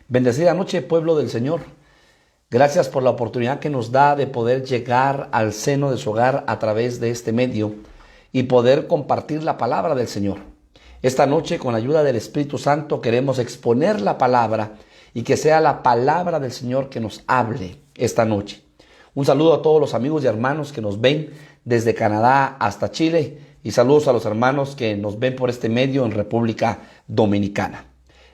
Bendecida noche, pueblo del Señor. Gracias por la oportunidad que nos da de poder llegar al seno de su hogar a través de este medio y poder compartir la palabra del Señor. Esta noche, con la ayuda del Espíritu Santo, queremos exponer la palabra y que sea la palabra del Señor que nos hable esta noche. Un saludo a todos los amigos y hermanos que nos ven desde Canadá hasta Chile y saludos a los hermanos que nos ven por este medio en República Dominicana.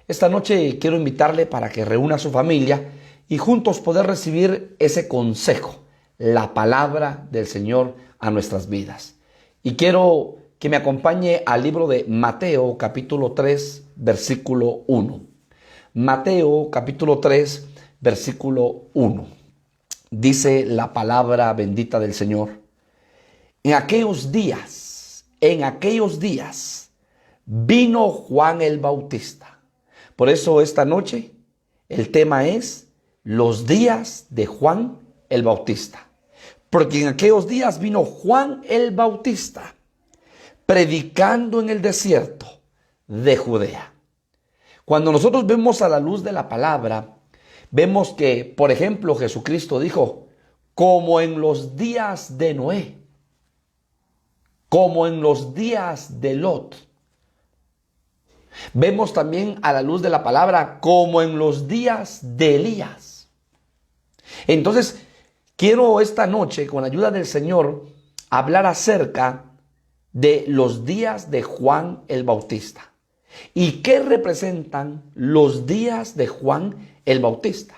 Esta noche quiero invitarle para que reúna a su familia y juntos poder recibir ese consejo, la palabra del Señor a nuestras vidas. Y quiero que me acompañe al libro de Mateo capítulo 3, versículo 1. Mateo capítulo 3, versículo 1. Dice la palabra bendita del Señor. En aquellos días, vino Juan el Bautista. Por eso esta noche el tema es los días de Juan el Bautista. Porque en aquellos días vino Juan el Bautista predicando en el desierto de Judea. Cuando nosotros vemos a la luz de la palabra, vemos que, por ejemplo, Jesucristo dijo, como en los días de Noé, como en los días de Lot. Vemos también a la luz de la palabra como en los días de Elías. Entonces, quiero esta noche, con la ayuda del Señor, hablar acerca de los días de Juan el Bautista. ¿Y qué representan los días de Juan el Bautista?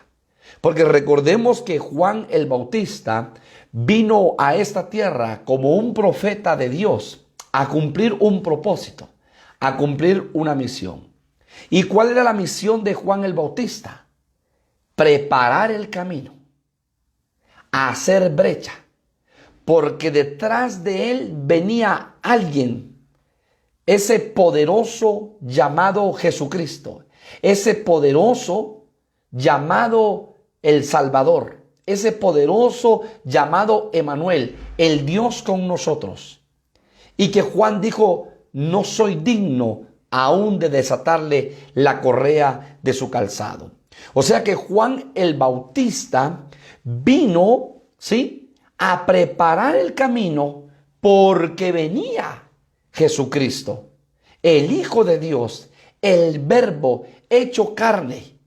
Porque recordemos que Juan el Bautista vino a esta tierra como un profeta de Dios a cumplir un propósito, a cumplir una misión. ¿Y cuál era la misión de Juan el Bautista? Preparar el camino, hacer brecha, porque detrás de él venía alguien, ese poderoso llamado Jesucristo, ese poderoso llamado el Salvador, ese poderoso llamado Emanuel, el Dios con nosotros. Y que Juan dijo, no soy digno aún de desatarle la correa de su calzado. O sea que Juan el Bautista vino, ¿sí?, a preparar el camino porque venía Jesucristo, el Hijo de Dios, el Verbo hecho carne.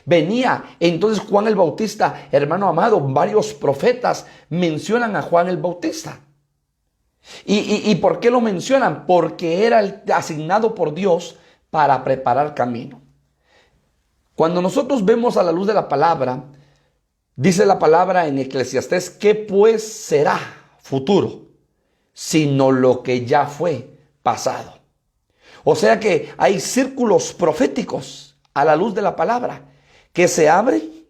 Venía. Entonces Juan el Bautista, hermano amado, varios profetas mencionan a Juan el Bautista. ¿Y por qué lo mencionan? Porque era el asignado por Dios para preparar camino. Cuando nosotros vemos a la luz de la palabra, dice la palabra en Eclesiastés, ¿qué pues será futuro? Sino lo que ya fue pasado. O sea que hay círculos proféticos a la luz de la palabra que se abren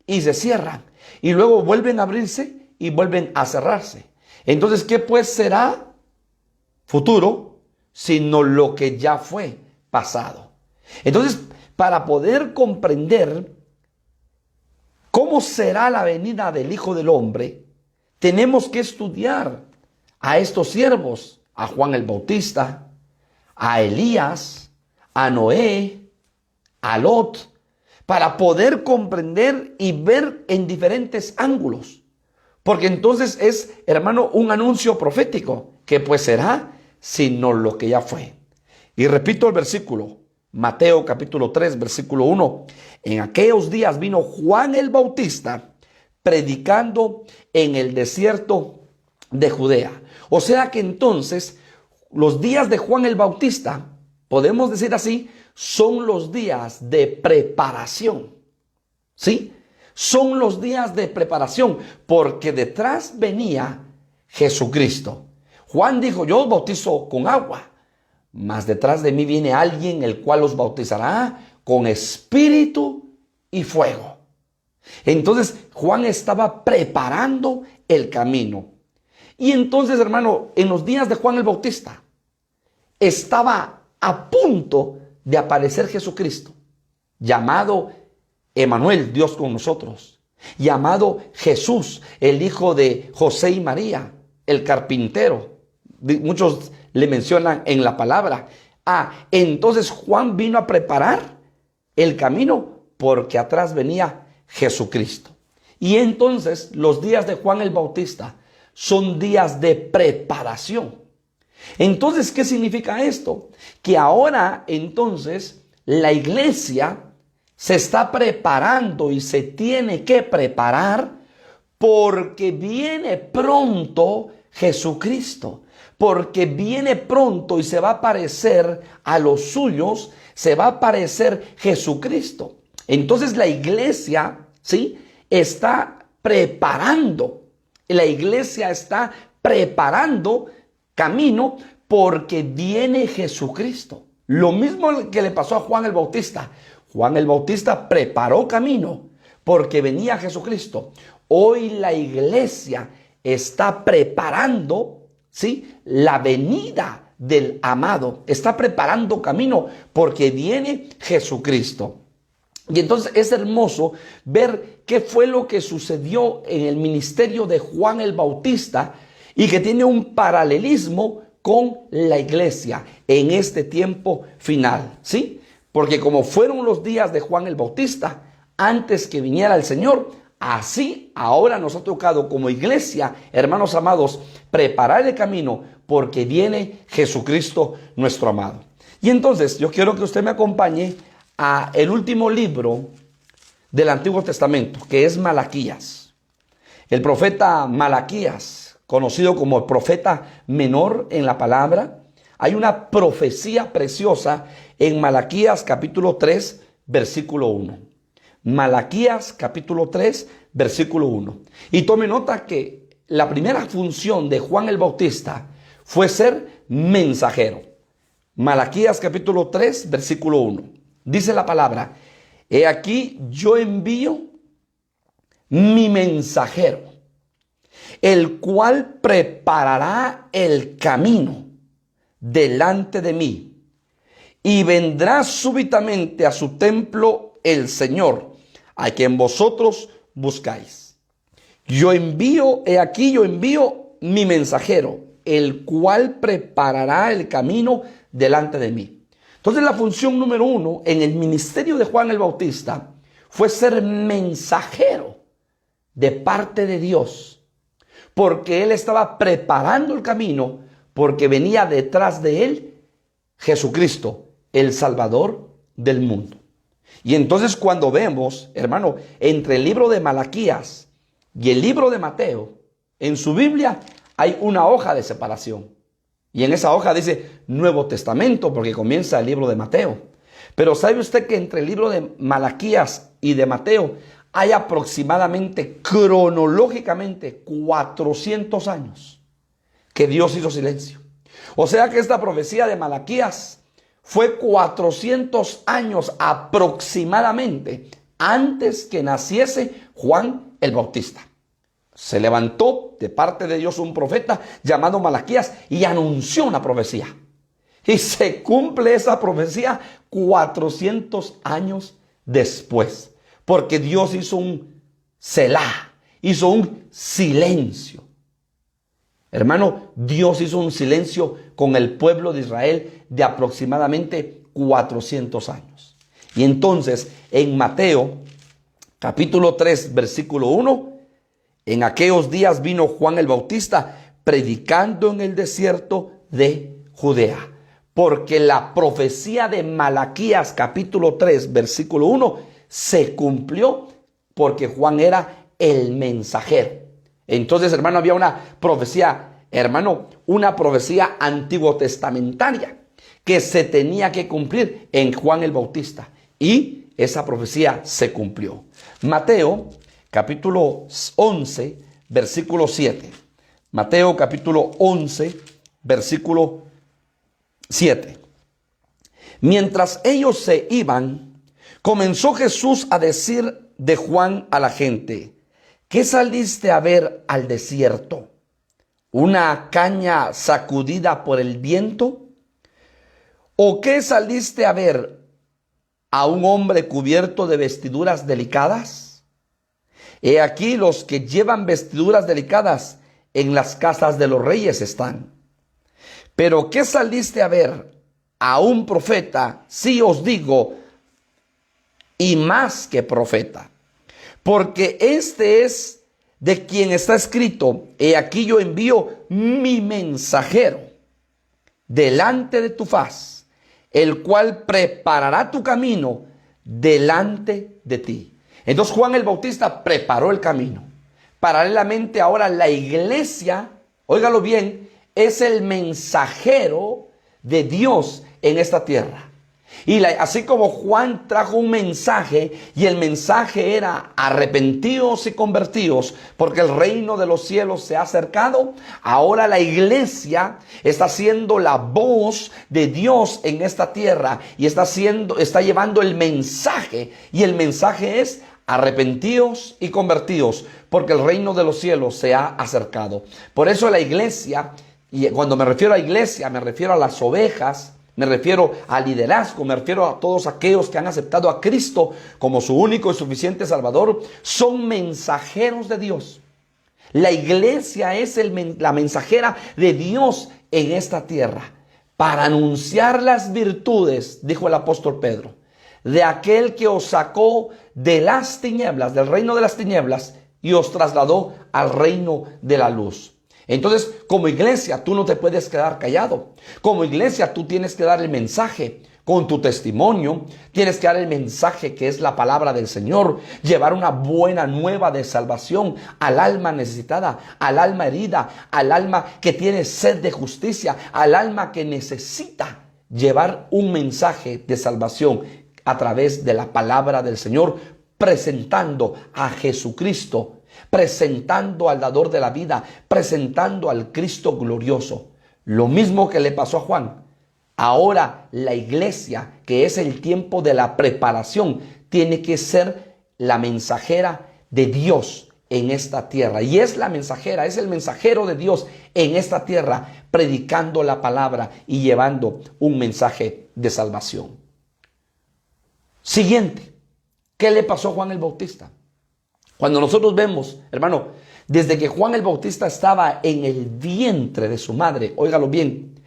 y se cierran y luego vuelven a abrirse y vuelven a cerrarse. Entonces, ¿qué pues será futuro sino lo que ya fue pasado? Entonces, para poder comprender cómo será la venida del Hijo del Hombre, tenemos que estudiar a estos siervos, a Juan el Bautista, a Elías, a Noé, a Lot, para poder comprender y ver en diferentes ángulos. Porque entonces es, hermano, un anuncio profético, que pues será sino lo que ya fue. Y repito el versículo, Mateo capítulo 3, versículo 1. En aquellos días vino Juan el Bautista predicando en el desierto de Judea. O sea que entonces los días de Juan el Bautista, podemos decir así, son los días de preparación. ¿Sí? Son los días de preparación, porque detrás venía Jesucristo. Juan dijo, yo os bautizo con agua, mas detrás de mí viene alguien el cual os bautizará con espíritu y fuego. Entonces Juan estaba preparando el camino. Y entonces, hermano, en los días de Juan el Bautista estaba a punto de aparecer Jesucristo, llamado Emanuel, Dios con nosotros, llamado Jesús, el hijo de José y María, el carpintero. Muchos le mencionan en la palabra. Entonces Juan vino a preparar el camino porque atrás venía Jesucristo. Y entonces los días de Juan el Bautista son días de preparación. Entonces, ¿qué significa esto? Que ahora entonces la iglesia se está preparando y se tiene que preparar porque viene pronto Jesucristo. Porque viene pronto y se va a aparecer a los suyos, se va a aparecer Jesucristo. Entonces la iglesia, ¿sí?, está preparando. La iglesia está preparando camino porque viene Jesucristo. Lo mismo que le pasó a Juan el Bautista. Juan el Bautista preparó camino porque venía Jesucristo. Hoy la iglesia está preparando, ¿sí?, la venida del amado. Está preparando camino porque viene Jesucristo. Y entonces es hermoso ver qué fue lo que sucedió en el ministerio de Juan el Bautista y que tiene un paralelismo con la iglesia en este tiempo final, ¿sí? Porque como fueron los días de Juan el Bautista antes que viniera el Señor, así ahora nos ha tocado como iglesia, hermanos amados, preparar el camino porque viene Jesucristo nuestro amado. Y entonces yo quiero que usted me acompañe a el último libro del Antiguo Testamento, que es Malaquías. El profeta Malaquías, conocido como el profeta menor en la palabra, hay una profecía preciosa en Malaquías capítulo 3, versículo 1. Malaquías capítulo 3, versículo 1. Y tome nota que la primera función de Juan el Bautista fue ser mensajero. Malaquías capítulo 3, versículo 1. Dice la palabra: he aquí yo envío mi mensajero, el cual preparará el camino delante de mí, y vendrá súbitamente a su templo el Señor, a quien vosotros buscáis. Yo envío, he aquí yo envío mi mensajero, el cual preparará el camino delante de mí. Entonces la función número 1 en el ministerio de Juan el Bautista fue ser mensajero de parte de Dios, porque él estaba preparando el camino, porque venía detrás de él Jesucristo, el Salvador del mundo. Y entonces cuando vemos, hermano, entre el libro de Malaquías y el libro de Mateo, en su Biblia hay una hoja de separación. Y en esa hoja dice Nuevo Testamento, porque comienza el libro de Mateo. Pero ¿sabe usted que entre el libro de Malaquías y de Mateo hay aproximadamente, cronológicamente, 400 años que Dios hizo silencio? O sea que esta profecía de Malaquías fue 400 años aproximadamente antes que naciese Juan el Bautista. Se levantó de parte de Dios un profeta llamado Malaquías y anunció una profecía. Y se cumple esa profecía 400 años después. Porque Dios hizo un selá, hizo un silencio. Hermano, Dios hizo un silencio con el pueblo de Israel de aproximadamente 400 años. Y entonces en Mateo capítulo 3 versículo 1, en aquellos días vino Juan el Bautista predicando en el desierto de Judea. Porque la profecía de Malaquías capítulo 3 versículo 1 se cumplió porque Juan era el mensajero. Entonces, hermano, había una profecía, hermano, una profecía antiguo testamentaria que se tenía que cumplir en Juan el Bautista. Y esa profecía se cumplió. Mateo capítulo 11, versículo 7. Mateo capítulo 11, versículo 7. Mientras ellos se iban, comenzó Jesús a decir de Juan a la gente: ¿qué saliste a ver al desierto? ¿Una caña sacudida por el viento? ¿O qué saliste a ver? ¿A un hombre cubierto de vestiduras delicadas? He aquí los que llevan vestiduras delicadas en las casas de los reyes están. ¿Pero qué saliste a ver? ¿A un profeta? Sí os digo, y más que profeta. Porque este es de quien está escrito: he aquí yo envío mi mensajero delante de tu faz, el cual preparará tu camino delante de ti. Entonces Juan el Bautista preparó el camino. Paralelamente ahora la iglesia, óigalo bien, es el mensajero de Dios en esta tierra. Y así como Juan trajo un mensaje, y el mensaje era: arrepentidos y convertidos, porque el reino de los cielos se ha acercado. Ahora la iglesia está siendo la voz de Dios en esta tierra, y está llevando el mensaje, y el mensaje es: arrepentidos y convertidos, porque el reino de los cielos se ha acercado. Por eso la iglesia, y cuando me refiero a iglesia, me refiero a las ovejas, me refiero al liderazgo, me refiero a todos aquellos que han aceptado a Cristo como su único y suficiente Salvador, son mensajeros de Dios. La iglesia es la mensajera de Dios en esta tierra, para anunciar las virtudes, dijo el apóstol Pedro, de aquel que os sacó de las tinieblas, del reino de las tinieblas, y os trasladó al reino de la luz. Entonces, como iglesia, tú no te puedes quedar callado. Como iglesia, tú tienes que dar el mensaje con tu testimonio. Tienes que dar el mensaje que es la palabra del Señor. Llevar una buena nueva de salvación al alma necesitada, al alma herida, al alma que tiene sed de justicia, al alma que necesita llevar un mensaje de salvación a través de la palabra del Señor, presentando a Jesucristo, presentando al dador de la vida, presentando al Cristo glorioso. Lo mismo que le pasó a Juan. Ahora la iglesia, que es el tiempo de la preparación, tiene que ser la mensajera de Dios en esta tierra. Y es la mensajera, es el mensajero de Dios en esta tierra, predicando la palabra y llevando un mensaje de salvación. Siguiente, ¿qué le pasó a Juan el Bautista? Cuando nosotros vemos, hermano, desde que Juan el Bautista estaba en el vientre de su madre, óigalo bien,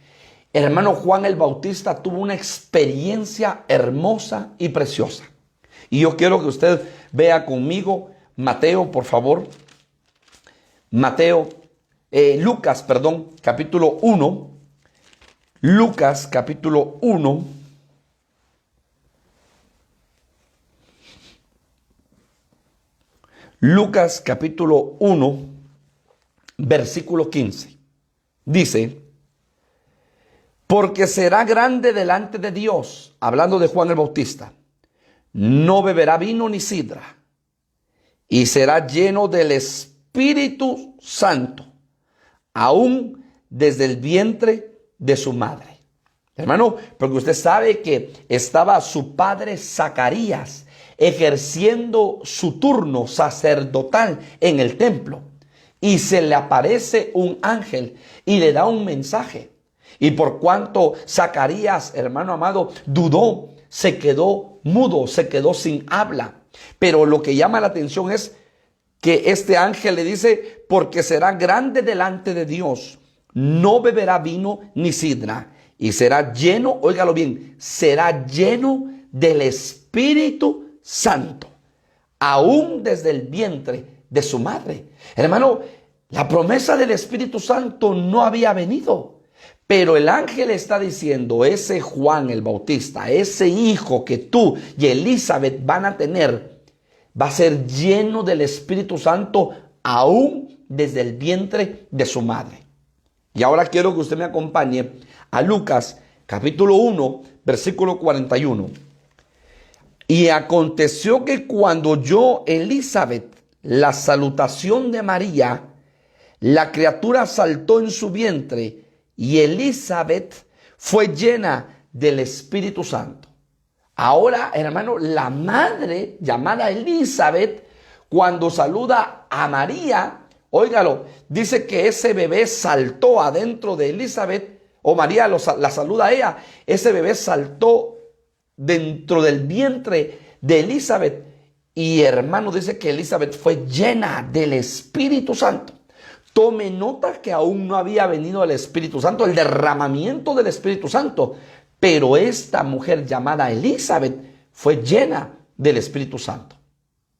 hermano, Juan el Bautista tuvo una experiencia hermosa y preciosa. Y yo quiero que usted vea conmigo Mateo, por favor. Lucas, capítulo 1. Lucas, capítulo 1. Lucas capítulo 1, versículo 15. Dice: porque será grande delante de Dios, hablando de Juan el Bautista, no beberá vino ni sidra, y será lleno del Espíritu Santo, aún desde el vientre de su madre. Hermano, porque usted sabe que estaba su padre Zacarías ejerciendo su turno sacerdotal en el templo, y se le aparece un ángel y le da un mensaje. Y por cuanto Zacarías, hermano amado, dudó, se quedó mudo, se quedó sin habla. Pero lo que llama la atención es que este ángel le dice: porque será grande delante de Dios, no beberá vino ni sidra, y será lleno, óigalo bien, será lleno del Espíritu Santo, aún desde el vientre de su madre. Hermano, la promesa del Espíritu Santo no había venido, pero el ángel está diciendo: ese Juan el Bautista, ese hijo que tú y Elizabeth van a tener, va a ser lleno del Espíritu Santo aún desde el vientre de su madre. Y ahora quiero que usted me acompañe a Lucas capítulo 1, versículo 41. Y aconteció que cuando oyó Elizabeth la salutación de María, la criatura saltó en su vientre, y Elizabeth fue llena del Espíritu Santo. Ahora, hermano, la madre llamada Elizabeth, cuando saluda a María, óigalo, dice que ese bebé saltó adentro de Elizabeth, o María la saluda a ella, ese bebé saltó dentro del vientre de Elizabeth, y hermano, dice que Elizabeth fue llena del Espíritu Santo. Tome nota que aún no había venido el Espíritu Santo, el derramamiento del Espíritu Santo, pero esta mujer llamada Elizabeth fue llena del Espíritu Santo.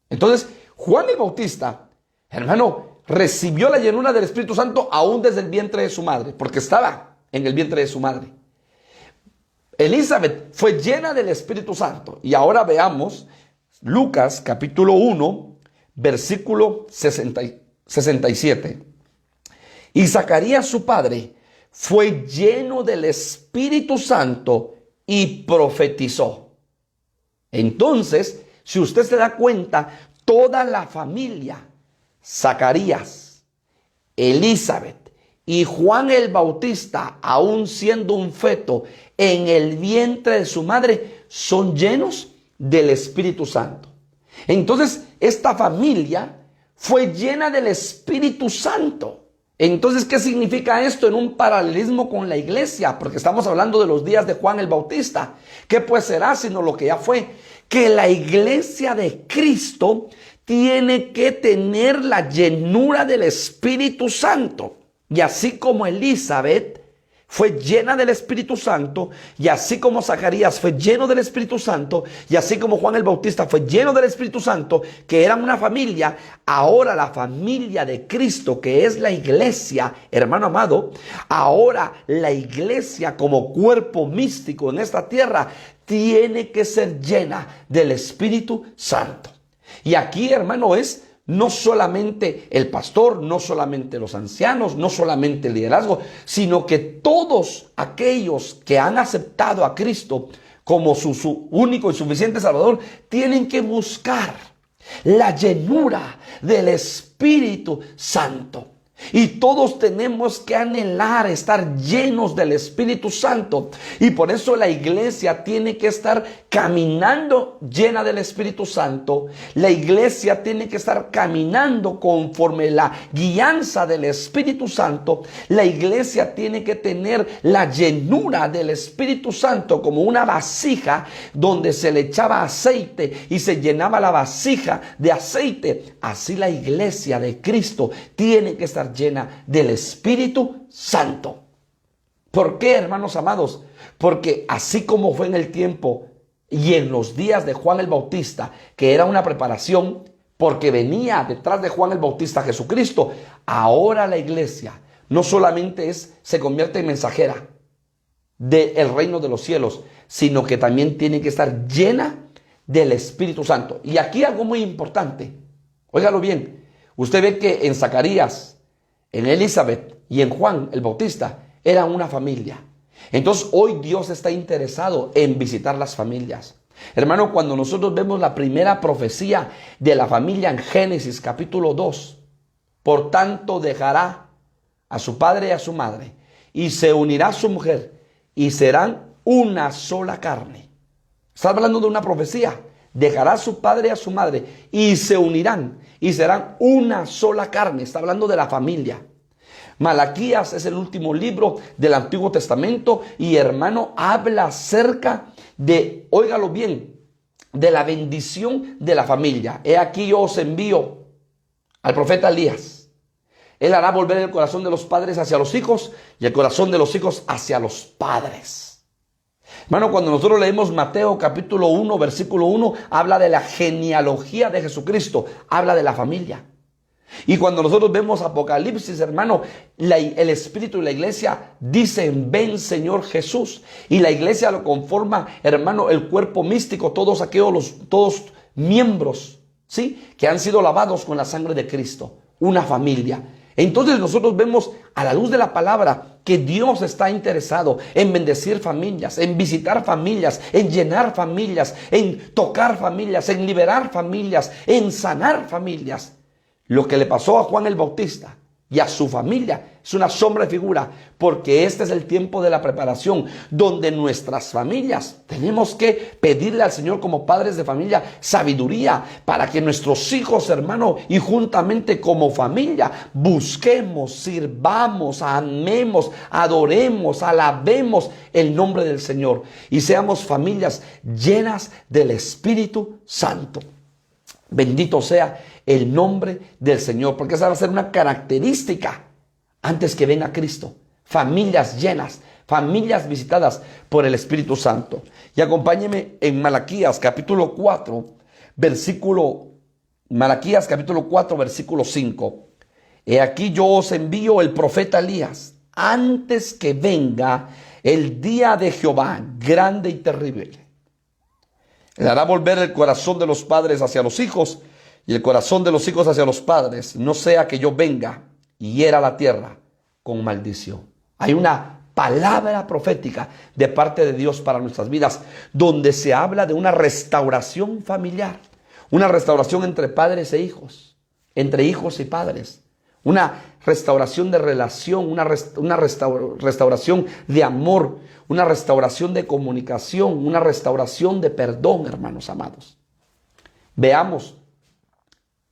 Entonces, Juan el Bautista, hermano, recibió la llenura del Espíritu Santo aún desde el vientre de su madre, porque estaba en el vientre de su madre. Elizabeth fue llena del Espíritu Santo. Y ahora veamos Lucas capítulo 1, versículo 67. Y Zacarías su padre fue lleno del Espíritu Santo y profetizó. Entonces, si usted se da cuenta, toda la familia, Zacarías, Elizabeth y Juan el Bautista, aún siendo un feto en el vientre de su madre, son llenos del Espíritu Santo. Entonces, esta familia fue llena del Espíritu Santo. Entonces, ¿qué significa esto en un paralelismo con la iglesia? Porque estamos hablando de los días de Juan el Bautista. ¿Qué pues será sino lo que ya fue? Que la iglesia de Cristo tiene que tener la llenura del Espíritu Santo. Y así como Elizabeth fue llena del Espíritu Santo, y así como Zacarías fue lleno del Espíritu Santo, y así como Juan el Bautista fue lleno del Espíritu Santo, que eran una familia, ahora la familia de Cristo, que es la iglesia, hermano amado, ahora la iglesia como cuerpo místico en esta tierra tiene que ser llena del Espíritu Santo. Y aquí, hermano, es no solamente el pastor, no solamente los ancianos, no solamente el liderazgo, sino que todos aquellos que han aceptado a Cristo como su único y suficiente Salvador, tienen que buscar la llenura del Espíritu Santo. Y todos tenemos que anhelar estar llenos del Espíritu Santo. Y por eso la iglesia tiene que estar caminando llena del Espíritu Santo. La iglesia tiene que estar caminando conforme la guianza del Espíritu Santo. La iglesia tiene que tener la llenura del Espíritu Santo como una vasija donde se le echaba aceite y se llenaba la vasija de aceite. Así la iglesia de Cristo tiene que estar llena del Espíritu Santo. ¿Por qué, hermanos amados? Porque así como fue en el tiempo y en los días de Juan el Bautista, que era una preparación porque venía detrás de Juan el Bautista Jesucristo, ahora la iglesia no solamente se convierte en mensajera del reino de los cielos, sino que también tiene que estar llena del Espíritu Santo. Y aquí algo muy importante, óigalo bien, usted ve que en Zacarías, en Elizabeth y en Juan el Bautista eran una familia. Entonces hoy Dios está interesado en visitar las familias. Hermano, cuando nosotros vemos la primera profecía de la familia en Génesis capítulo 2, por tanto dejará a su padre y a su madre y se unirá a su mujer y serán una sola carne. Está hablando de una profecía. Dejará a su padre y a su madre y se unirán y serán una sola carne. Está hablando de la familia. Malaquías es el último libro del Antiguo Testamento y, hermano, habla acerca de, óigalo bien, de la bendición de la familia. He aquí yo os envío al profeta Elías. Él hará volver el corazón de los padres hacia los hijos y el corazón de los hijos hacia los padres. Hermano, cuando nosotros leemos Mateo capítulo 1, versículo 1, habla de la genealogía de Jesucristo, habla de la familia. Y cuando nosotros vemos Apocalipsis, hermano, el Espíritu y la iglesia dicen, ven Señor Jesús. Y la iglesia lo conforma, hermano, el cuerpo místico, todos aquellos, todos miembros, ¿sí?, que han sido lavados con la sangre de Cristo, una familia. Entonces nosotros vemos a la luz de la palabra que Dios está interesado en bendecir familias, en visitar familias, en llenar familias, en tocar familias, en liberar familias, en sanar familias. Lo que le pasó a Juan el Bautista y a su familia es una sombra de figura, porque este es el tiempo de la preparación, donde nuestras familias tenemos que pedirle al Señor como padres de familia sabiduría para que nuestros hijos, hermano, y juntamente como familia busquemos, sirvamos, amemos, adoremos, alabemos el nombre del Señor y seamos familias llenas del Espíritu Santo. Bendito sea el nombre del Señor, porque esa va a ser una característica antes que venga Cristo. Familias llenas, familias visitadas por el Espíritu Santo. Y acompáñeme en Malaquías capítulo 4, Malaquías capítulo 4, versículo 5. He aquí yo os envío el profeta Elías antes que venga el día de Jehová, grande y terrible. Él hará volver el corazón de los padres hacia los hijos y el corazón de los hijos hacia los padres, no sea que yo venga y hiera la tierra con maldición. Hay una palabra profética de parte de Dios para nuestras vidas, donde se habla de una restauración familiar, una restauración entre padres e hijos, entre hijos y padres, una restauración de relación, una restauración de amor, una restauración de comunicación, una restauración de perdón, hermanos amados. Veamos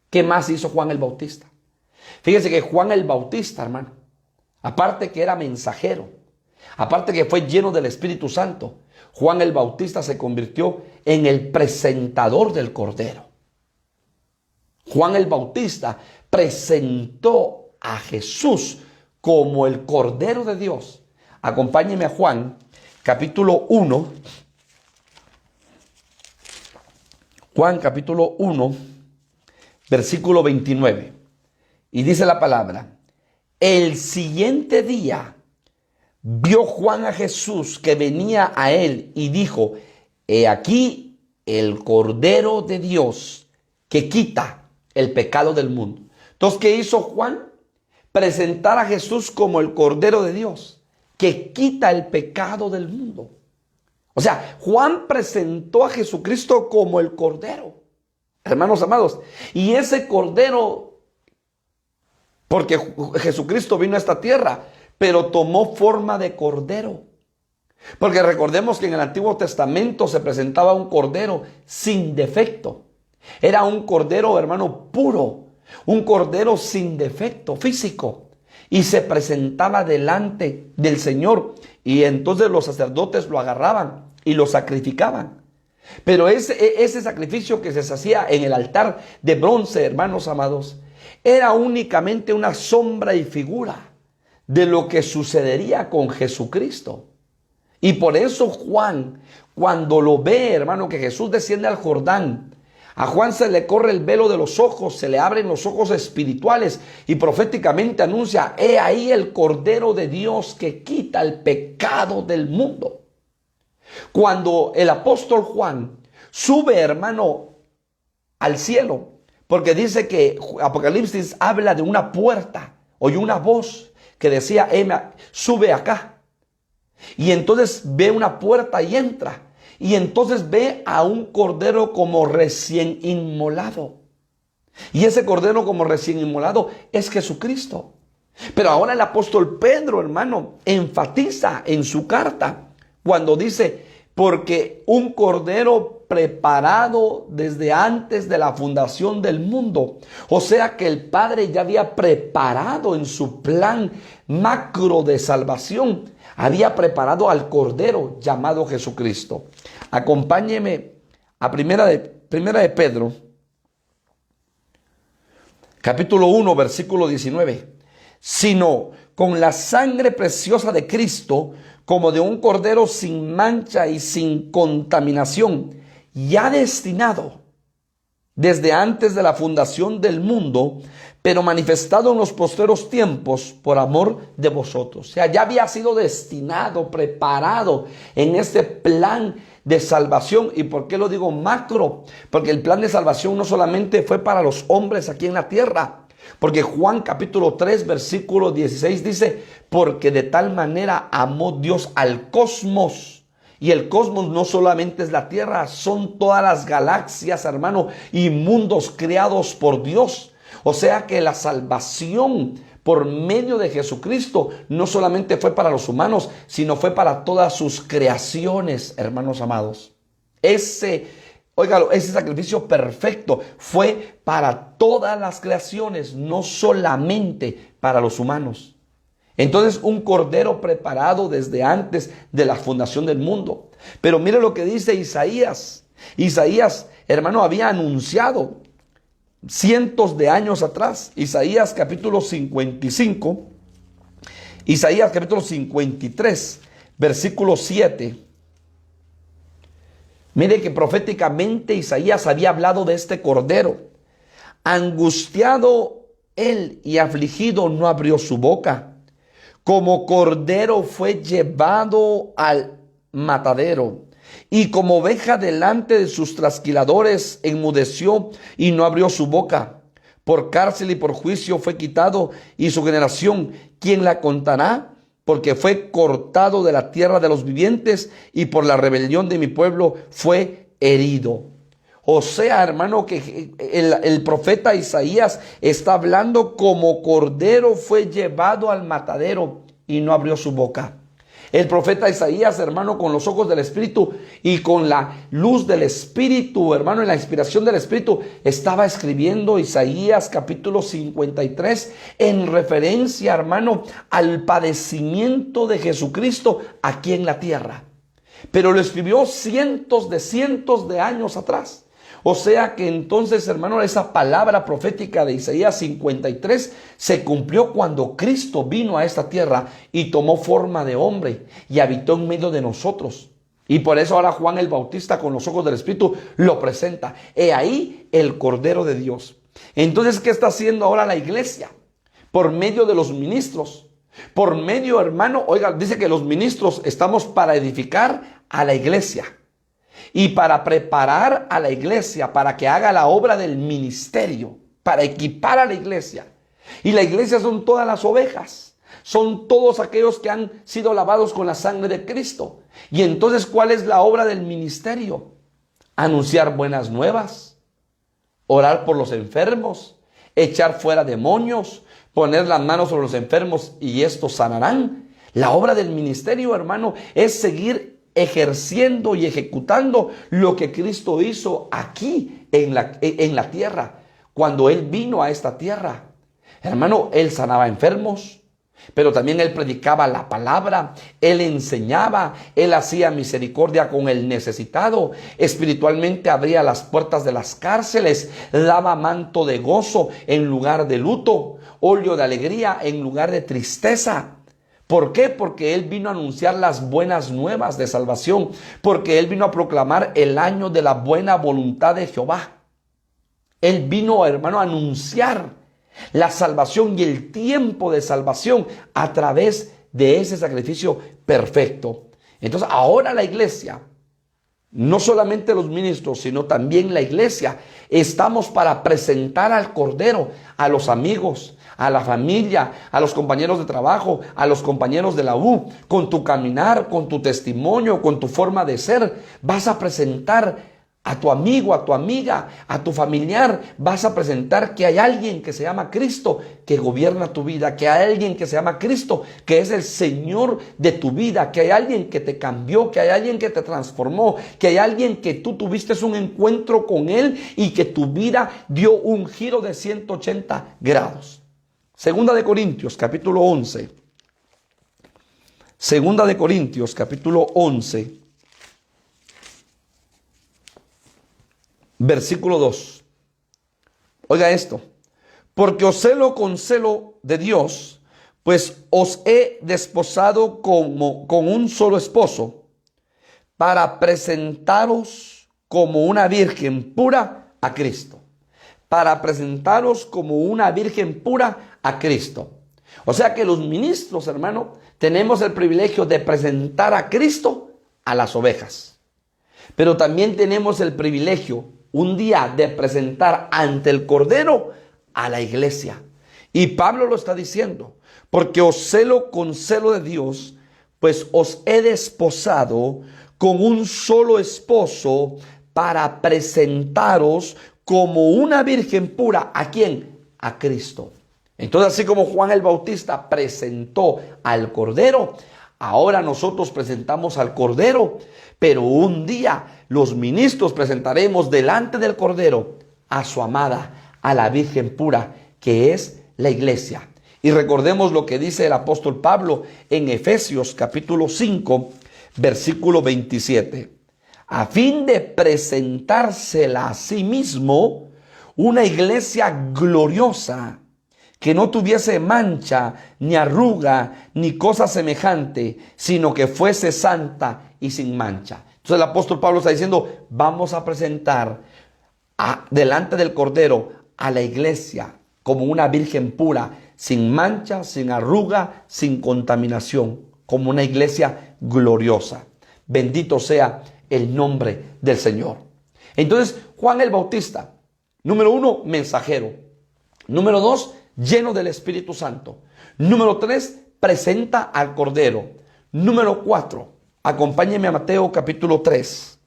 qué más hizo Juan el Bautista. Fíjense que Juan el Bautista, hermano, aparte que era mensajero, aparte que fue lleno del Espíritu Santo, Juan el Bautista se convirtió en el presentador del Cordero. Juan el Bautista presentó a Jesús como el Cordero de Dios. Acompáñenme a Juan, capítulo 1. Juan, capítulo 1, versículo 29. Y dice la palabra: el siguiente día vio Juan a Jesús que venía a él y dijo: he aquí el Cordero de Dios que quita el pecado del mundo. Entonces, ¿qué hizo Juan? Presentar a Jesús como el Cordero de Dios que quita el pecado del mundo. O sea, Juan presentó a Jesucristo como el Cordero, hermanos amados. Y ese Cordero, porque Jesucristo vino a esta tierra, pero tomó forma de Cordero. Porque recordemos que en el Antiguo Testamento se presentaba un Cordero sin defecto. Era un Cordero, hermano, puro, un Cordero sin defecto físico. Y se presentaba delante del Señor. Y entonces los sacerdotes lo agarraban y lo sacrificaban. Pero ese sacrificio que se hacía en el altar de bronce, hermanos amados, era únicamente una sombra y figura de lo que sucedería con Jesucristo. Y por eso Juan, cuando lo ve, hermano, que Jesús desciende al Jordán, a Juan se le corre el velo de los ojos, se le abren los ojos espirituales y proféticamente anuncia: he ahí el Cordero de Dios que quita el pecado del mundo. Cuando el apóstol Juan sube, hermano, al cielo, porque dice que Apocalipsis habla de una puerta, oyó una voz que decía: sube acá. Y entonces ve una puerta y entra. Y entonces ve a un cordero como recién inmolado. Y ese cordero como recién inmolado es Jesucristo. Pero ahora el apóstol Pedro, hermano, enfatiza en su carta cuando dice: porque un cordero preparado desde antes de la fundación del mundo. O sea que el Padre ya había preparado en su plan macro de salvación, había preparado al Cordero llamado Jesucristo. Acompáñeme a primera de Pedro, capítulo 1, versículo 19. Sino con la sangre preciosa de Cristo, como de un cordero sin mancha y sin contaminación, ya destinado desde antes de la fundación del mundo, pero manifestado en los postreros tiempos por amor de vosotros. O sea, ya había sido destinado, preparado en este plan de salvación. ¿Y por qué lo digo macro? Porque el plan de salvación no solamente fue para los hombres aquí en la tierra. Porque Juan capítulo 3 versículo 16 dice: porque de tal manera amó Dios al cosmos. Y el cosmos no solamente es la tierra, son todas las galaxias, hermano, y mundos creados por Dios. O sea que la salvación por medio de Jesucristo no solamente fue para los humanos, sino fue para todas sus creaciones, hermanos amados. Ese sacrificio perfecto fue para todas las creaciones, no solamente para los humanos. Entonces, un cordero preparado desde antes de la fundación del mundo. Pero mire lo que dice Isaías. Isaías, hermano, había anunciado cientos de años atrás. Isaías capítulo 55, Isaías capítulo 53, versículo 7. Mire que proféticamente Isaías había hablado de este cordero. Angustiado él y afligido no abrió su boca. Como cordero fue llevado al matadero, y como oveja delante de sus trasquiladores enmudeció y no abrió su boca. Por cárcel y por juicio fue quitado, y su generación, ¿quién la contará? Porque fue cortado de la tierra de los vivientes, y por la rebelión de mi pueblo fue herido. O sea, hermano, que el profeta Isaías está hablando como cordero fue llevado al matadero y no abrió su boca. El profeta Isaías, hermano, con los ojos del Espíritu y con la luz del Espíritu, hermano, en la inspiración del Espíritu, estaba escribiendo Isaías capítulo 53 en referencia, hermano, al padecimiento de Jesucristo aquí en la tierra. Pero lo escribió cientos de años atrás. O sea que entonces, hermano, esa palabra profética de Isaías 53 se cumplió cuando Cristo vino a esta tierra y tomó forma de hombre y habitó en medio de nosotros. Y por eso ahora Juan el Bautista, con los ojos del Espíritu, lo presenta. He ahí el Cordero de Dios. Entonces, ¿qué está haciendo ahora la iglesia? Por medio de los ministros. Por medio, hermano, oiga, dice que los ministros estamos para edificar a la iglesia. Y para preparar a la iglesia, para que haga la obra del ministerio, para equipar a la iglesia. Y la iglesia son todas las ovejas, son todos aquellos que han sido lavados con la sangre de Cristo. Y entonces, ¿cuál es la obra del ministerio? Anunciar buenas nuevas, orar por los enfermos, echar fuera demonios, poner las manos sobre los enfermos y estos sanarán. La obra del ministerio, hermano, es seguir ejerciendo y ejecutando lo que Cristo hizo aquí en la tierra, cuando Él vino a esta tierra. Hermano, Él sanaba enfermos, pero también Él predicaba la palabra, Él enseñaba, Él hacía misericordia con el necesitado, espiritualmente abría las puertas de las cárceles, daba manto de gozo en lugar de luto, óleo de alegría en lugar de tristeza. ¿Por qué? Porque Él vino a anunciar las buenas nuevas de salvación. Porque Él vino a proclamar el año de la buena voluntad de Jehová. Él vino, hermano, a anunciar la salvación y el tiempo de salvación a través de ese sacrificio perfecto. Entonces, ahora la iglesia, no solamente los ministros, sino también la iglesia, estamos para presentar al Cordero a los amigos, a la familia, a los compañeros de trabajo, a los compañeros de la U. Con tu caminar, con tu testimonio, con tu forma de ser, vas a presentar a tu amigo, a tu amiga, a tu familiar. Vas a presentar que hay alguien que se llama Cristo, que gobierna tu vida, que hay alguien que se llama Cristo, que es el Señor de tu vida, que hay alguien que te cambió, que hay alguien que te transformó, que hay alguien que tú tuviste un encuentro con Él y que tu vida dio un giro de 180 grados. Segunda de Corintios, capítulo 11. Segunda de Corintios, capítulo 11. Versículo 2. Oiga esto. Porque os celo con celo de Dios, pues os he desposado con un solo esposo, para presentaros como una virgen pura a Cristo. Para presentaros como una virgen pura a Cristo. O sea que los ministros, hermano, tenemos el privilegio de presentar a Cristo a las ovejas. Pero también tenemos el privilegio un día de presentar ante el Cordero a la iglesia. Y Pablo lo está diciendo, porque os celo con celo de Dios, pues os he desposado con un solo esposo para presentaros como una virgen pura. ¿A quién? A Cristo. Entonces, así como Juan el Bautista presentó al Cordero, ahora nosotros presentamos al Cordero, pero un día los ministros presentaremos delante del Cordero a su amada, a la Virgen pura, que es la iglesia. Y recordemos lo que dice el apóstol Pablo en Efesios capítulo 5, versículo 27. A fin de presentársela a sí mismo una iglesia gloriosa, que no tuviese mancha, ni arruga, ni cosa semejante, sino que fuese santa y sin mancha. Entonces el apóstol Pablo está diciendo, vamos a presentar delante del Cordero a la iglesia como una virgen pura, sin mancha, sin arruga, sin contaminación, como una iglesia gloriosa. Bendito sea el nombre del Señor. Entonces, Juan el Bautista, número 1, mensajero. Número 2, lleno del Espíritu Santo. Número 3, presenta al Cordero. Número 4, acompáñeme a Mateo capítulo 3.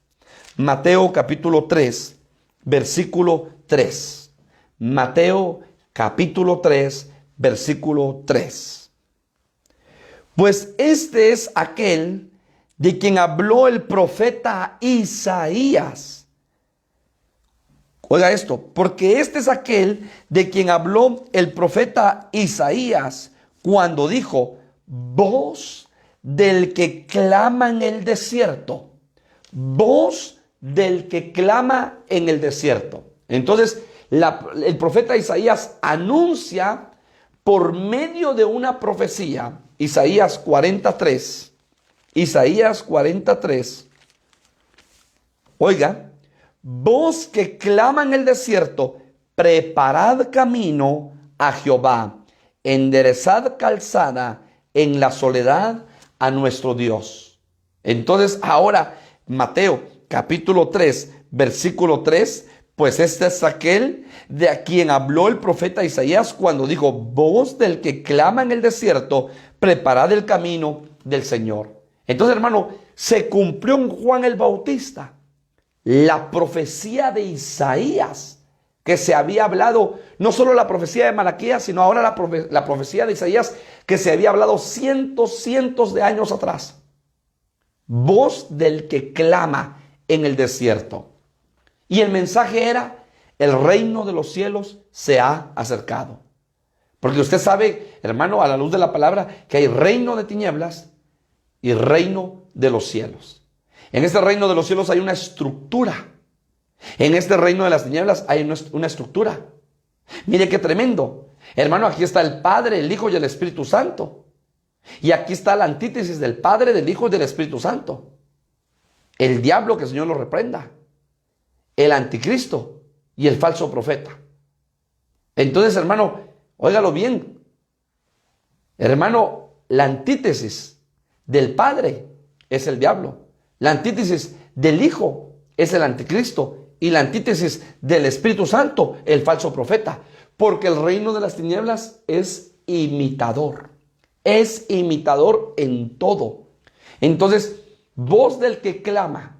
Mateo capítulo 3, versículo 3. Mateo capítulo 3, versículo 3. Pues este es aquel de quien habló el profeta Isaías. Oiga esto, porque este es aquel de quien habló el profeta Isaías cuando dijo, voz del que clama en el desierto. Voz del que clama en el desierto. Entonces, el profeta Isaías anuncia por medio de una profecía, Isaías 43, oiga, voz que clama en el desierto, preparad camino a Jehová, enderezad calzada en la soledad a nuestro Dios. Entonces ahora Mateo capítulo 3, versículo 3, pues este es aquel de a quien habló el profeta Isaías cuando dijo, voz del que clama en el desierto, preparad el camino del Señor. Entonces, hermano, se cumplió en Juan el Bautista la profecía de Isaías, que se había hablado, no solo la profecía de Malaquías, sino ahora la profecía de Isaías, que se había hablado cientos de años atrás. Voz del que clama en el desierto. Y el mensaje era, el reino de los cielos se ha acercado. Porque usted sabe, hermano, a la luz de la palabra, que hay reino de tinieblas y reino de los cielos. En este reino de los cielos hay una estructura. En este reino de las tinieblas hay una estructura. Mire qué tremendo. Hermano, aquí está el Padre, el Hijo y el Espíritu Santo. Y aquí está la antítesis del Padre, del Hijo y del Espíritu Santo. El diablo, que el Señor lo reprenda. El anticristo y el falso profeta. Entonces, hermano, óigalo bien. Hermano, la antítesis del Padre es el diablo. La antítesis del Hijo es el anticristo. Y la antítesis del Espíritu Santo, el falso profeta. Porque el reino de las tinieblas es imitador. Es imitador en todo. Entonces, voz del que clama.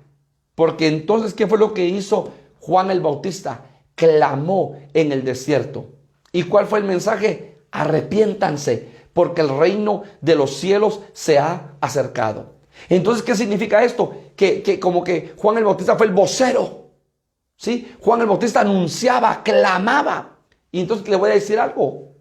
Porque entonces, ¿qué fue lo que hizo Juan el Bautista? Clamó en el desierto. ¿Y cuál fue el mensaje? Arrepiéntanse, porque el reino de los cielos se ha acercado. Entonces, ¿qué significa esto? Que como que Juan el Bautista fue el vocero. ¿Sí? Juan el Bautista anunciaba, clamaba. Y entonces le voy a decir algo.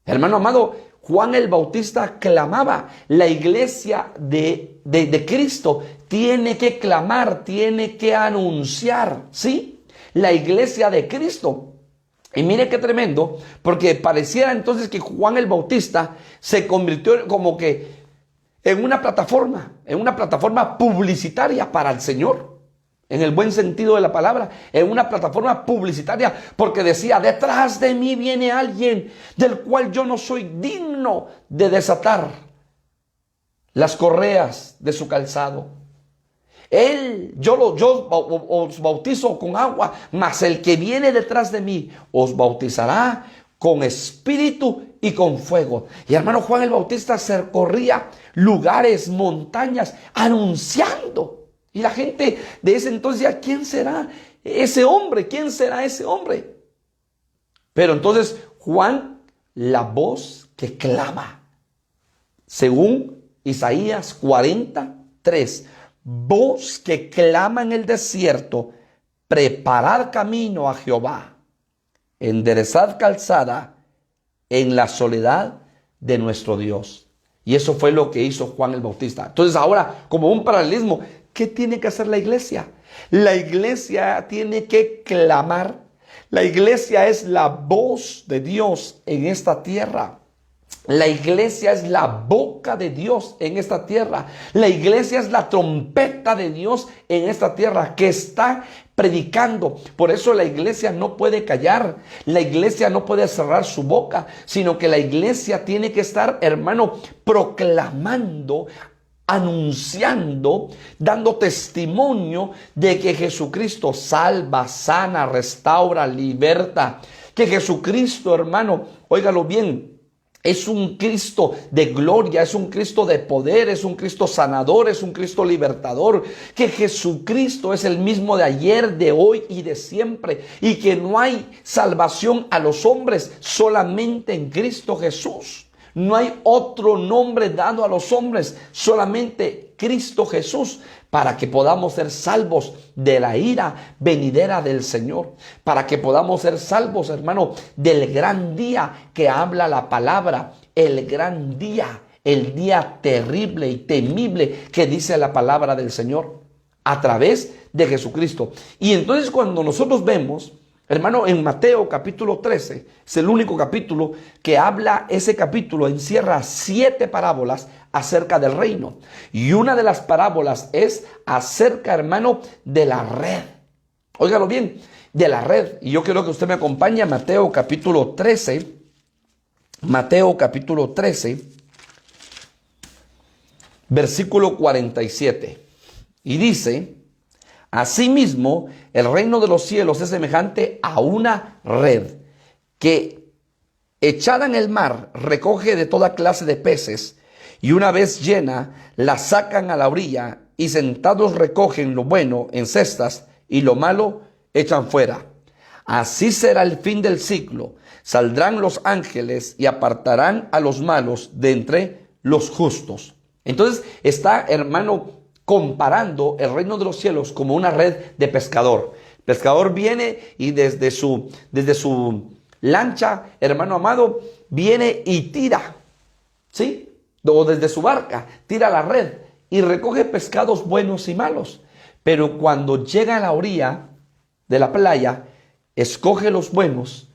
Hermano amado, Juan el Bautista clamaba. La iglesia de Cristo tiene que clamar, tiene que anunciar, ¿sí? La iglesia de Cristo. Y mire qué tremendo, porque pareciera entonces que Juan el Bautista se convirtió como que en una plataforma publicitaria para el Señor. En el buen sentido de la palabra, en una plataforma publicitaria, porque decía, detrás de mí viene alguien del cual yo no soy digno de desatar las correas de su calzado. Yo os bautizo con agua, mas el que viene detrás de mí os bautizará con espíritu y con fuego. Y hermano, Juan el Bautista se recorría lugares, montañas, anunciando. Y la gente de ese entonces decía, ¿quién será ese hombre? ¿Quién será ese hombre? Pero entonces Juan, la voz que clama, según Isaías 43, voz que clama en el desierto, preparad camino a Jehová, enderezad calzada en la soledad de nuestro Dios. Y eso fue lo que hizo Juan el Bautista. Entonces ahora, como un paralelismo, ¿qué tiene que hacer la iglesia? La iglesia tiene que clamar. La iglesia es la voz de Dios en esta tierra. La iglesia es la boca de Dios en esta tierra. La iglesia es la trompeta de Dios en esta tierra que está predicando. Por eso la iglesia no puede callar. La iglesia no puede cerrar su boca, sino que la iglesia tiene que estar, hermano, proclamando, anunciando, dando testimonio de que Jesucristo salva, sana, restaura, liberta. Que Jesucristo, hermano, óigalo bien, es un Cristo de gloria, es un Cristo de poder, es un Cristo sanador, es un Cristo libertador. Que Jesucristo es el mismo de ayer, de hoy y de siempre. Y que no hay salvación a los hombres, solamente en Cristo Jesús. No hay otro nombre dado a los hombres, solamente Cristo Jesús, para que podamos ser salvos de la ira venidera del Señor, para que podamos ser salvos, hermano, del gran día que habla la palabra, el gran día, el día terrible y temible que dice la palabra del Señor a través de Jesucristo. Y entonces cuando nosotros vemos, hermano, en Mateo capítulo 13, es el único capítulo que habla, ese capítulo encierra 7 parábolas acerca del reino. Y una de las parábolas es acerca, hermano, de la red. Óigalo bien, de la red. Y yo quiero que usted me acompañe a Mateo capítulo 13. Mateo capítulo 13, versículo 47. Y dice: asimismo, el reino de los cielos es semejante a una red que, echada en el mar, recoge de toda clase de peces, y una vez llena, la sacan a la orilla, y sentados recogen lo bueno en cestas, y lo malo echan fuera. Así será el fin del siglo. Saldrán los ángeles y apartarán a los malos de entre los justos. Entonces está, hermano, comparando el reino de los cielos como una red de pescador. El pescador viene y desde su lancha, hermano amado, viene y tira, ¿sí? O desde su barca, tira la red y recoge pescados buenos y malos. Pero cuando llega a la orilla de la playa, escoge los buenos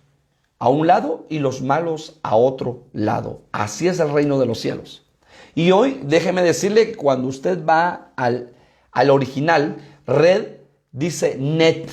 a un lado y los malos a otro lado. Así es el reino de los cielos. Y hoy déjeme decirle que cuando usted va al original, red dice net.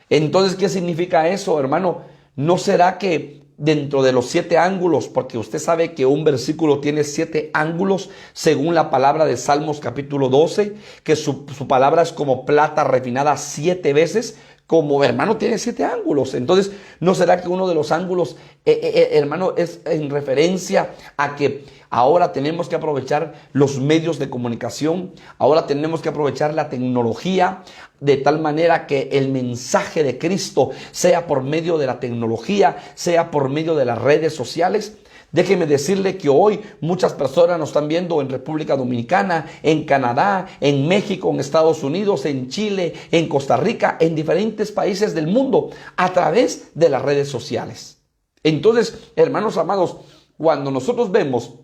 Entonces, ¿qué significa eso, hermano? ¿No será que dentro de los 7 ángulos, porque usted sabe que un versículo tiene 7 ángulos, según la palabra de Salmos capítulo 12, que su palabra es como plata refinada 7 veces, como, hermano, tiene 7 ángulos? Entonces, ¿no será que uno de los ángulos, hermano, es en referencia a que ahora tenemos que aprovechar los medios de comunicación, ahora tenemos que aprovechar la tecnología, de tal manera que el mensaje de Cristo sea por medio de la tecnología, sea por medio de las redes sociales? Déjeme decirle que hoy muchas personas nos están viendo en República Dominicana, en Canadá, en México, en Estados Unidos, en Chile, en Costa Rica, en diferentes países del mundo, a través de las redes sociales. Entonces, hermanos amados, cuando nosotros vemos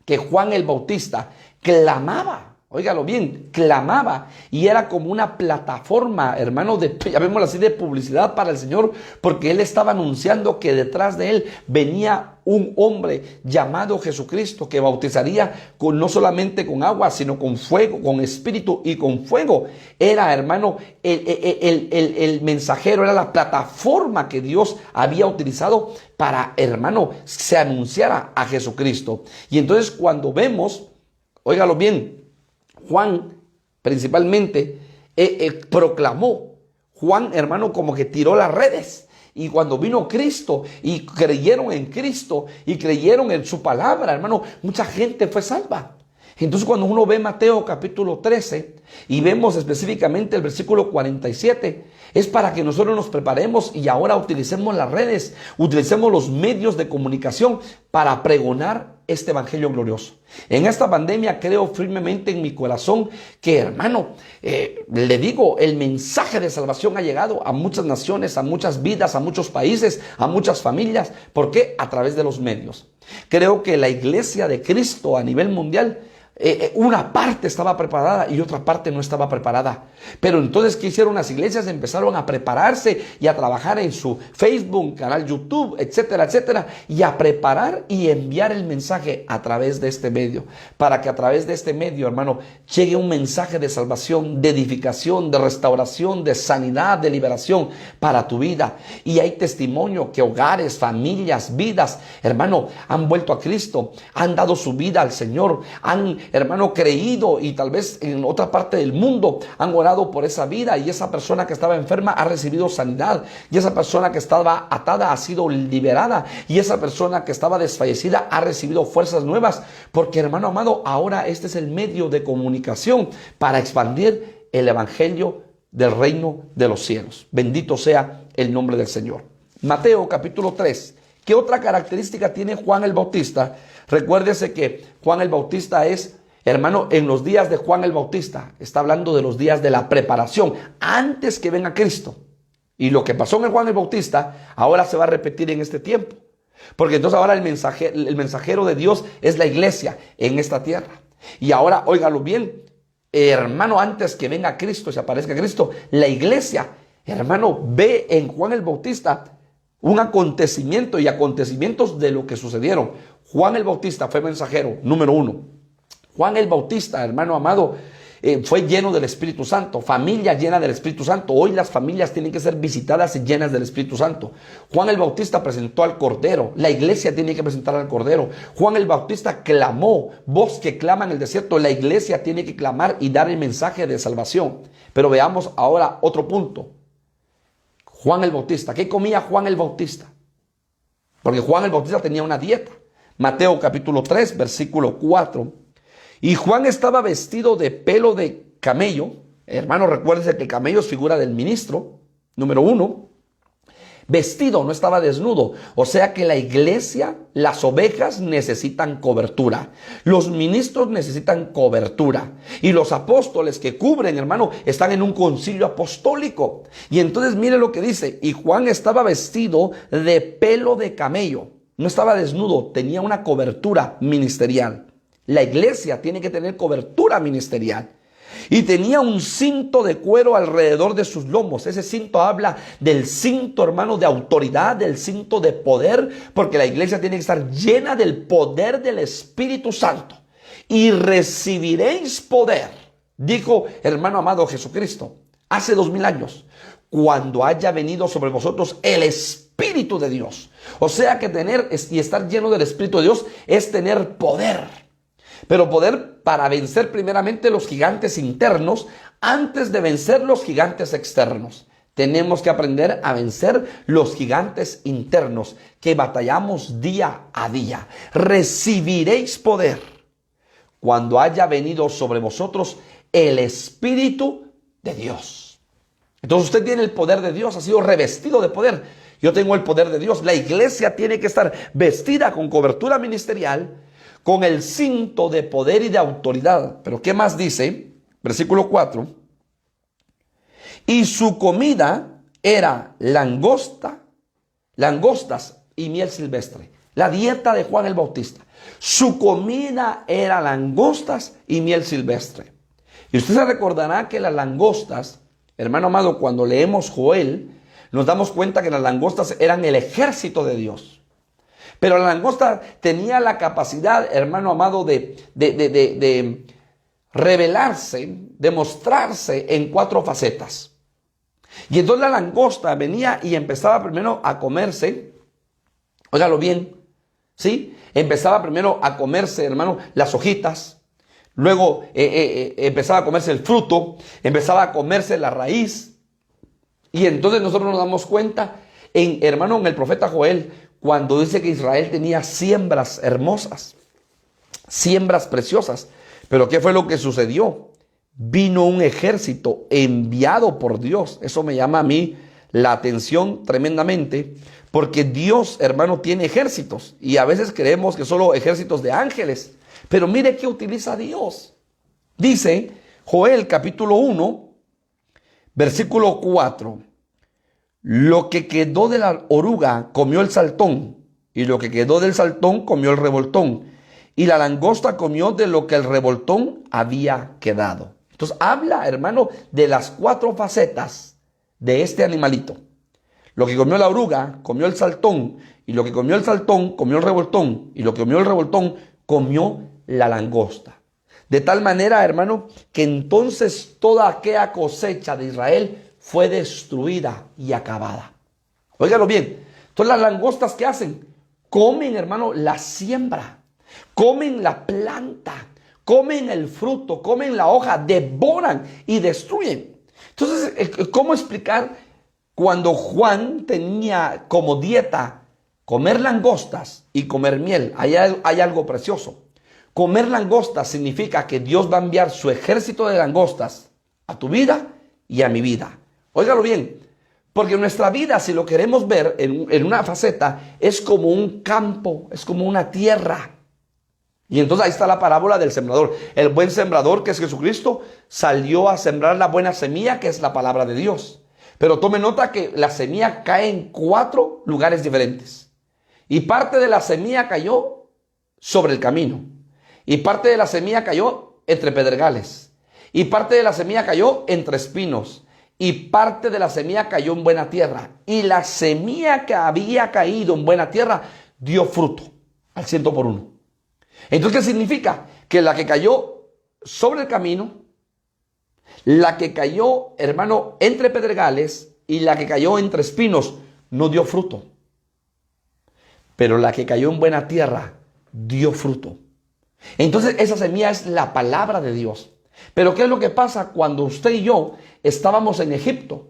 que Juan el Bautista clamaba, óigalo bien, clamaba, y era como una plataforma, hermano, llamémoslo así, de publicidad para el Señor, porque él estaba anunciando que detrás de él venía un hombre llamado Jesucristo, que bautizaría no solamente con agua, sino con fuego, con espíritu y con fuego. Era, hermano, el mensajero, era la plataforma que Dios había utilizado para, hermano, se anunciara a Jesucristo. Y entonces cuando vemos, óigalo bien, Juan principalmente proclamó. Juan, hermano, como que tiró las redes. Y cuando vino Cristo y creyeron en Cristo y creyeron en su palabra, hermano, mucha gente fue salva. Entonces cuando uno ve Mateo capítulo 13 y vemos específicamente el versículo 47, es para que nosotros nos preparemos y ahora utilicemos las redes, utilicemos los medios de comunicación para pregonar este evangelio glorioso. En esta pandemia creo firmemente en mi corazón que, hermano, le digo, el mensaje de salvación ha llegado a muchas naciones, a muchas vidas, a muchos países, a muchas familias. ¿Por qué? A través de los medios. Creo que la iglesia de Cristo a nivel mundial una parte estaba preparada y otra parte no estaba preparada. Pero entonces, ¿qué hicieron las iglesias? Empezaron a prepararse y a trabajar en su Facebook, canal YouTube, etcétera, etcétera, y a preparar y enviar el mensaje a través de este medio, para que a través de este medio, hermano, llegue un mensaje de salvación, de edificación, de restauración, de sanidad, de liberación para tu vida. Y hay testimonio que hogares, familias, vidas, hermano, han vuelto a Cristo, han dado su vida al Señor, han, hermano, creído, y tal vez en otra parte del mundo han orado por esa vida, y esa persona que estaba enferma ha recibido sanidad, y esa persona que estaba atada ha sido liberada, y esa persona que estaba desfallecida ha recibido fuerzas nuevas, porque, hermano amado, ahora este es el medio de comunicación para expandir el evangelio del reino de los cielos. Bendito sea el nombre del Señor. Mateo capítulo 3. ¿Qué otra característica tiene Juan el Bautista? Recuérdese que Juan el Bautista es, hermano, en los días de Juan el Bautista, está hablando de los días de la preparación, antes que venga Cristo. Y lo que pasó en el Juan el Bautista, ahora se va a repetir en este tiempo. Porque entonces ahora el mensajero de Dios es la iglesia en esta tierra. Y ahora, óigalo bien, hermano, antes que venga Cristo, se aparezca Cristo, la iglesia, hermano, ve en Juan el Bautista un acontecimiento y acontecimientos de lo que sucedieron. Juan el Bautista fue mensajero, número 1. Juan el Bautista, hermano amado, fue lleno del Espíritu Santo, familia llena del Espíritu Santo. Hoy las familias tienen que ser visitadas y llenas del Espíritu Santo. Juan el Bautista presentó al Cordero, la iglesia tiene que presentar al Cordero. Juan el Bautista clamó, voz que clama en el desierto, la iglesia tiene que clamar y dar el mensaje de salvación. Pero veamos ahora otro punto. Juan el Bautista, ¿qué comía Juan el Bautista? Porque Juan el Bautista tenía una dieta. Mateo capítulo 3, versículo 4. Y Juan estaba vestido de pelo de camello. Hermano, recuérdense que el camello es figura del ministro, número 1. Vestido, no estaba desnudo. O sea que la iglesia, las ovejas necesitan cobertura. Los ministros necesitan cobertura. Y los apóstoles que cubren, hermano, están en un concilio apostólico. Y entonces mire lo que dice. Y Juan estaba vestido de pelo de camello. No estaba desnudo, tenía una cobertura ministerial. La iglesia tiene que tener cobertura ministerial. Y tenía un cinto de cuero alrededor de sus lomos. Ese cinto habla del cinto, hermano, de autoridad, del cinto de poder, porque la iglesia tiene que estar llena del poder del Espíritu Santo. Y recibiréis poder, dijo, hermano amado, Jesucristo, hace 2000 años, cuando haya venido sobre vosotros el Espíritu de Dios. O sea que tener y estar lleno del Espíritu de Dios es tener poder. Pero poder para vencer primeramente los gigantes internos antes de vencer los gigantes externos. Tenemos que aprender a vencer los gigantes internos que batallamos día a día. Recibiréis poder cuando haya venido sobre vosotros el Espíritu de Dios. Entonces usted tiene el poder de Dios, ha sido revestido de poder. Yo tengo el poder de Dios. La iglesia tiene que estar vestida con cobertura ministerial, con el cinto de poder y de autoridad. Pero ¿qué más dice? Versículo 4. Y su comida era langostas y miel silvestre. La dieta de Juan el Bautista. Su comida era langostas y miel silvestre. Y usted se recordará que las langostas, hermano amado, cuando leemos Joel, nos damos cuenta que las langostas eran el ejército de Dios. Pero la langosta tenía la capacidad, hermano amado, de revelarse, de mostrarse en 4 facetas. Y entonces la langosta venía y empezaba primero a comerse, óigalo bien, ¿sí? Empezaba primero a comerse, hermano, las hojitas. Luego empezaba a comerse el fruto, empezaba a comerse la raíz. Y entonces nosotros nos damos cuenta, hermano, en el profeta Joel, cuando dice que Israel tenía siembras hermosas, siembras preciosas. Pero ¿qué fue lo que sucedió? Vino un ejército enviado por Dios. Eso me llama a mí la atención tremendamente, porque Dios, hermano, tiene ejércitos. Y a veces creemos que solo ejércitos de ángeles. Pero mire qué utiliza Dios. Dice Joel capítulo 1, versículo 4. Lo que quedó de la oruga comió el saltón, y lo que quedó del saltón comió el revoltón, y la langosta comió de lo que el revoltón había quedado. Entonces habla, hermano, de las 4 facetas de este animalito. Lo que comió la oruga, comió el saltón, y lo que comió el saltón, comió el revoltón, y lo que comió el revoltón, comió la langosta. De tal manera, hermano, que entonces toda aquella cosecha de Israel fue destruida y acabada. Óigalo bien. Entonces las langostas, ¿qué hacen? Comen, hermano, la siembra, comen la planta, comen el fruto, comen la hoja, devoran y destruyen. Entonces, ¿cómo explicar cuando Juan tenía como dieta comer langostas y comer miel? Hay algo precioso. Comer langostas significa que Dios va a enviar su ejército de langostas a tu vida y a mi vida. Óigalo bien, porque nuestra vida, si lo queremos ver en una faceta, es como un campo, es como una tierra. Y entonces ahí está la parábola del sembrador. El buen sembrador, que es Jesucristo, salió a sembrar la buena semilla, que es la palabra de Dios. Pero tome nota que la semilla cae en 4 lugares diferentes. Y parte de la semilla cayó sobre el camino. Y parte de la semilla cayó entre pedregales. Y parte de la semilla cayó entre espinos. Y parte de la semilla cayó en buena tierra. Y la semilla que había caído en buena tierra dio fruto al 100 por 1. Entonces, ¿qué significa? Que la que cayó sobre el camino, la que cayó, hermano, entre pedregales y la que cayó entre espinos no dio fruto. Pero la que cayó en buena tierra dio fruto. Entonces, esa semilla es la palabra de Dios. Pero ¿qué es lo que pasa cuando usted y yo estábamos en Egipto?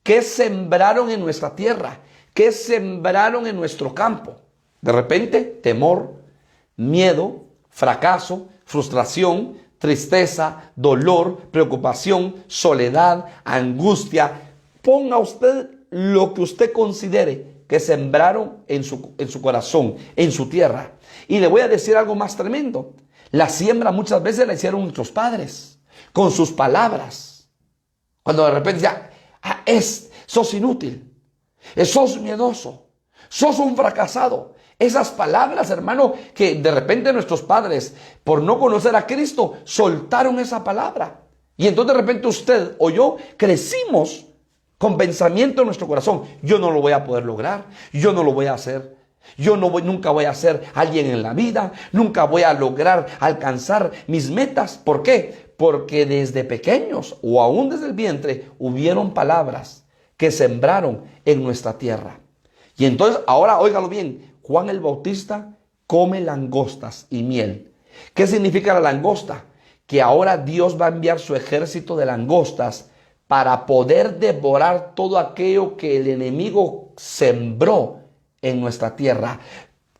¿Qué sembraron en nuestra tierra? ¿Qué sembraron en nuestro campo? De repente, temor, miedo, fracaso, frustración, tristeza, dolor, preocupación, soledad, angustia. Ponga usted lo que usted considere que sembraron en su corazón, en su tierra. Y le voy a decir algo más tremendo. La siembra muchas veces la hicieron nuestros padres, con sus palabras. Cuando de repente ya, sos inútil, sos miedoso, sos un fracasado. Esas palabras, hermano, que de repente nuestros padres, por no conocer a Cristo, soltaron esa palabra. Y entonces de repente usted o yo crecimos con pensamiento en nuestro corazón. Yo no lo voy a poder lograr, yo no lo voy a hacer. Nunca voy a ser alguien en la vida, nunca voy a lograr alcanzar mis metas. ¿Por qué? Porque desde pequeños o aún desde el vientre hubieron palabras que sembraron en nuestra tierra. Y entonces, ahora óigalo bien, Juan el Bautista come langostas y miel. ¿Qué significa la langosta? Que ahora Dios va a enviar su ejército de langostas para poder devorar todo aquello que el enemigo sembró en nuestra tierra,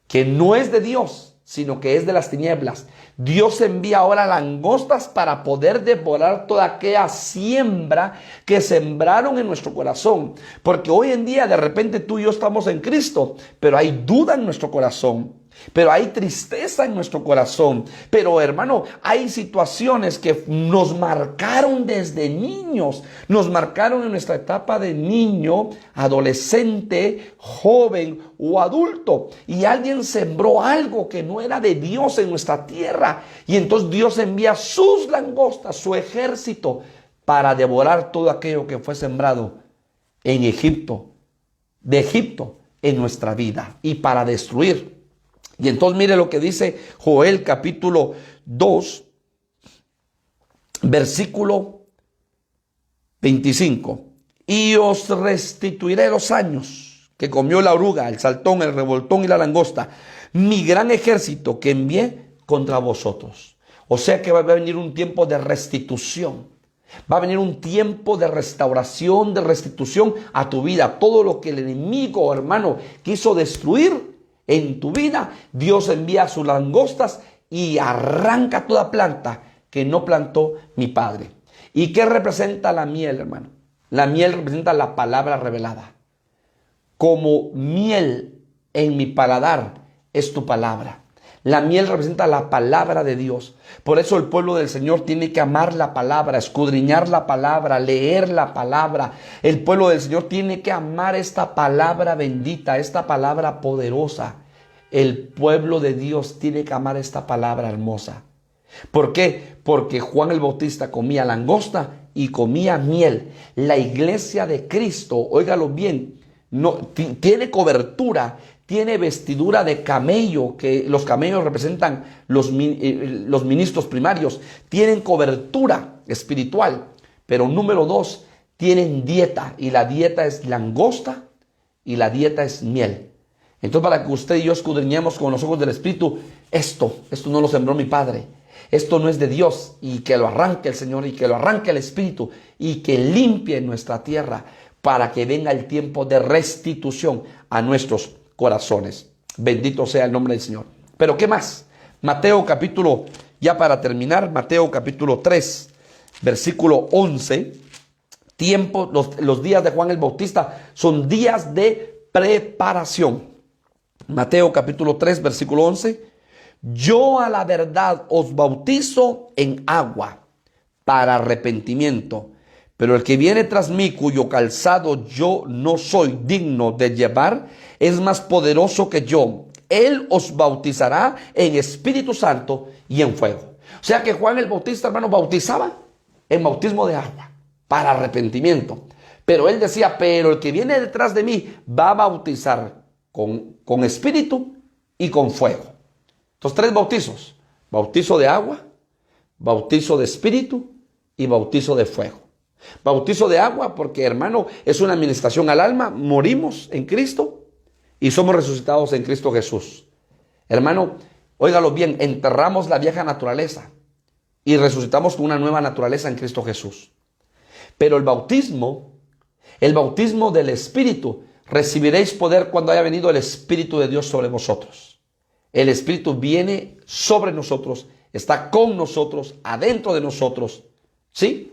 que no es de Dios, sino que es de las tinieblas. Dios envía ahora langostas para poder devorar toda aquella siembra que sembraron en nuestro corazón. Porque hoy en día de repente tú y yo estamos en Cristo, pero hay duda en nuestro corazón. Pero hay tristeza en nuestro corazón. Pero hermano, hay situaciones que nos marcaron desde niños. Nos marcaron en nuestra etapa de niño, adolescente, joven o adulto. Y alguien sembró algo que no era de Dios en nuestra tierra. Y entonces Dios envía sus langostas, su ejército, para devorar todo aquello que fue sembrado en Egipto, de Egipto, en nuestra vida. Y para destruir. Y entonces mire lo que dice Joel capítulo 2, versículo 25. Y os restituiré los años que comió la oruga, el saltón, el revoltón y la langosta, mi gran ejército que envié contra vosotros. O sea que va a venir un tiempo de restitución. Va a venir un tiempo de restauración, de restitución a tu vida. Todo lo que el enemigo, hermano, quiso destruir en tu vida, Dios envía sus langostas y arranca toda planta que no plantó mi Padre. ¿Y qué representa la miel, hermano? La miel representa la palabra revelada. Como miel en mi paladar es tu palabra. La miel representa la palabra de Dios. Por eso el pueblo del Señor tiene que amar la palabra, escudriñar la palabra, leer la palabra. El pueblo del Señor tiene que amar esta palabra bendita, esta palabra poderosa. El pueblo de Dios tiene que amar esta palabra hermosa. ¿Por qué? Porque Juan el Bautista comía langosta y comía miel. La iglesia de Cristo, óigalo bien, no, tiene cobertura, tiene vestidura de camello, que los camellos representan los ministros primarios. Tienen cobertura espiritual. Pero número 2, tienen dieta, y la dieta es langosta y la dieta es miel. Entonces, para que usted y yo escudriñemos con los ojos del Espíritu, esto no lo sembró mi Padre. Esto no es de Dios, y que lo arranque el Señor, y que lo arranque el Espíritu, y que limpie nuestra tierra para que venga el tiempo de restitución a nuestros corazones. Bendito sea el nombre del Señor. Pero ¿qué más? Mateo capítulo, ya para terminar, Mateo capítulo 3, versículo 11. Los días de Juan el Bautista son días de preparación. Mateo capítulo 3, versículo 11. Yo a la verdad os bautizo en agua para arrepentimiento, pero el que viene tras mí, cuyo calzado yo no soy digno de llevar, es más poderoso que yo. Él os bautizará en Espíritu Santo y en fuego. O sea que Juan el Bautista, hermano, bautizaba en bautismo de agua para arrepentimiento. Pero él decía, pero el que viene detrás de mí va a bautizar con espíritu y con fuego. Entonces, 3 bautizos: bautizo de agua, bautizo de espíritu y bautizo de fuego. Bautizo de agua porque, hermano, es una administración al alma. Morimos en Cristo y somos resucitados en Cristo Jesús. Hermano, óigalo bien, enterramos la vieja naturaleza y resucitamos con una nueva naturaleza en Cristo Jesús. Pero el bautismo del Espíritu, recibiréis poder cuando haya venido el Espíritu de Dios sobre vosotros. El Espíritu viene sobre nosotros, está con nosotros, adentro de nosotros, ¿sí?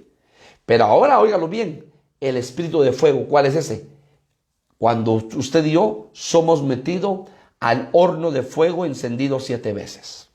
Pero ahora, óigalo bien, el Espíritu de fuego, ¿cuál es ese? Cuando usted y yo somos metidos al horno de fuego encendido 7 veces.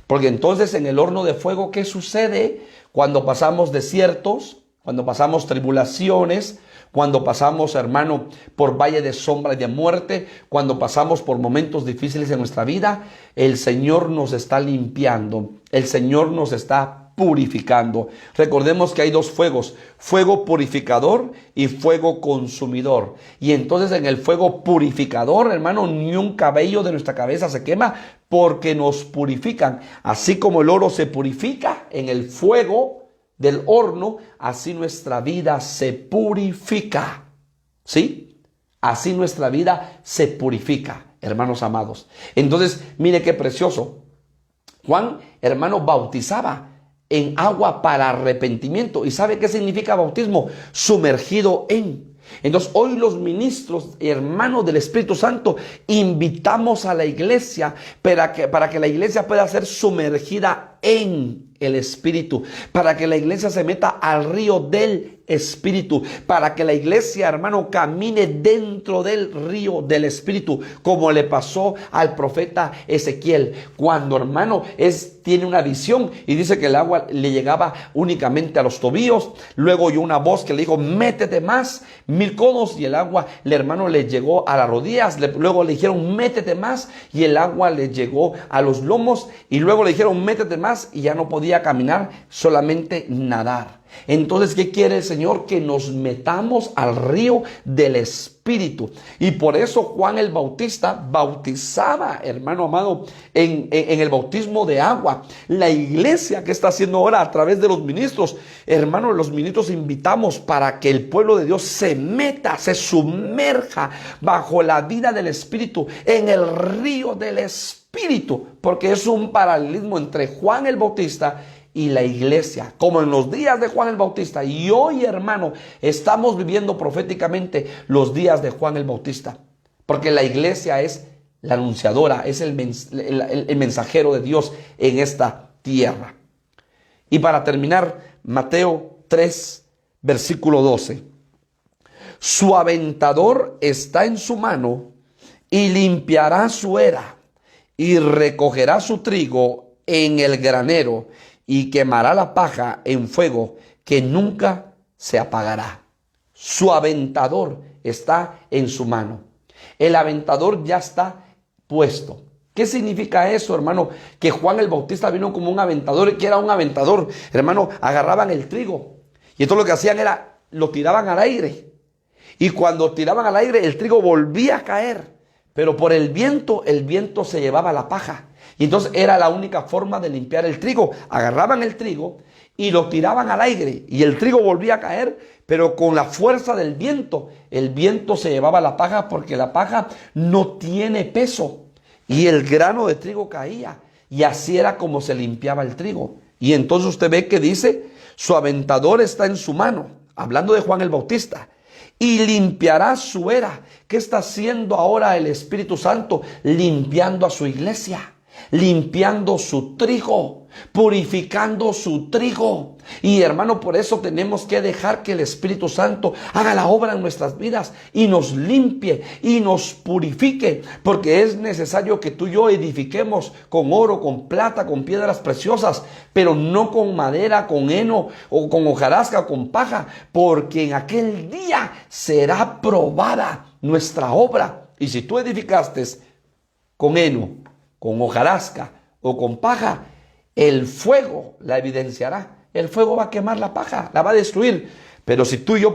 Porque entonces en el horno de fuego, ¿qué sucede cuando pasamos desiertos, cuando pasamos tribulaciones, cuando pasamos, hermano, por valle de sombra y de muerte, cuando pasamos por momentos difíciles en nuestra vida? El Señor nos está limpiando, el Señor nos está purificando. Recordemos que hay 2 fuegos: fuego purificador y fuego consumidor. Y entonces en el fuego purificador, hermano, ni un cabello de nuestra cabeza se quema, porque nos purifican. Así como el oro se purifica en el fuego del horno, así nuestra vida se purifica. ¿Sí? Así nuestra vida se purifica, hermanos amados. Entonces, mire qué precioso. Juan, hermano, bautizaba en agua para arrepentimiento. ¿Y sabe qué significa bautismo? Sumergido en. Entonces, hoy los ministros, hermanos del Espíritu Santo, invitamos a la iglesia para que la iglesia pueda ser sumergida en el Espíritu, para que la iglesia se meta al río del Espíritu, para que la iglesia, hermano, camine dentro del río del Espíritu, como le pasó al profeta Ezequiel, cuando, hermano, tiene una visión y dice que el agua le llegaba únicamente a los tobillos. Luego oyó una voz que le dijo, métete más, 1000 codos, y el agua, hermano, le llegó a las rodillas. Luego le dijeron, métete más, y el agua le llegó a los lomos, y luego le dijeron, métete más, y ya no podía caminar, solamente nadar. Entonces, ¿qué quiere el Señor? Que nos metamos al río del Espíritu. Y por eso Juan el Bautista bautizaba, hermano amado, en el bautismo de agua. La iglesia que está haciendo ahora a través de los ministros, hermano, los ministros invitamos para que el pueblo de Dios se meta, se sumerja bajo la vida del Espíritu, en el río del Espíritu, porque es un paralelismo entre Juan el Bautista y la iglesia, como en los días de Juan el Bautista. Y hoy, hermano, estamos viviendo proféticamente los días de Juan el Bautista, porque la iglesia es la anunciadora, es el mensajero de Dios en esta tierra. Y para terminar, Mateo 3, versículo 12. Su aventador está en su mano y limpiará su era y recogerá su trigo en el granero y quemará la paja en fuego que nunca se apagará. Su aventador está en su mano. El aventador ya está puesto. ¿Qué significa eso, hermano? Que Juan el Bautista vino como un aventador. ¿Qué era un aventador? Hermano, agarraban el trigo y entonces lo que hacían era, lo tiraban al aire. Y cuando tiraban al aire, el trigo volvía a caer. Pero por el viento se llevaba la paja. Y entonces era la única forma de limpiar el trigo. Agarraban el trigo y lo tiraban al aire. Y el trigo volvía a caer, pero con la fuerza del viento. El viento se llevaba la paja porque la paja no tiene peso. Y el grano de trigo caía. Y así era como se limpiaba el trigo. Y entonces usted ve que dice, su aventador está en su mano. Hablando de Juan el Bautista. Y limpiará su era. ¿Qué está haciendo ahora el Espíritu Santo? Limpiando a su iglesia. Limpiando su trigo. Purificando su trigo. Y hermano, por eso tenemos que dejar que el Espíritu Santo haga la obra en nuestras vidas y nos limpie y nos purifique, porque es necesario que tú y yo edifiquemos con oro, con plata, con piedras preciosas, pero no con madera, con heno o con hojarasca o con paja, porque en aquel día será probada nuestra obra. Y si tú edificaste con heno, con hojarasca o con paja, el fuego la evidenciará. El fuego va a quemar la paja, la va a destruir. Pero si tú y yo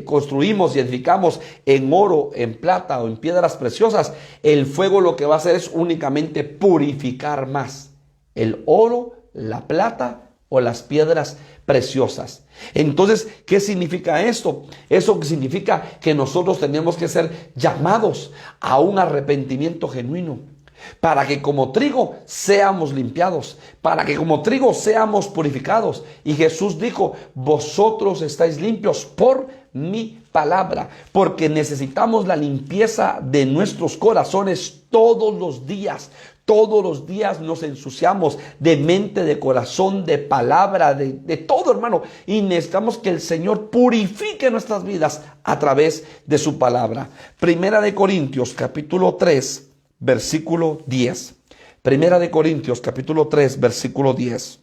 construimos y edificamos en oro, en plata o en piedras preciosas, el fuego lo que va a hacer es únicamente purificar más el oro, la plata o las piedras preciosas. Entonces, ¿qué significa esto? Eso significa que nosotros tenemos que ser llamados a un arrepentimiento genuino. Para que como trigo seamos limpiados, para que como trigo seamos purificados. Y Jesús dijo, vosotros estáis limpios por mi palabra, porque necesitamos la limpieza de nuestros corazones todos los días. Todos los días nos ensuciamos de mente, de corazón, de palabra, de todo, hermano. Y necesitamos que el Señor purifique nuestras vidas a través de su palabra. Primera de Corintios, capítulo 3. Versículo 10. Primera de Corintios, capítulo 3, versículo 10.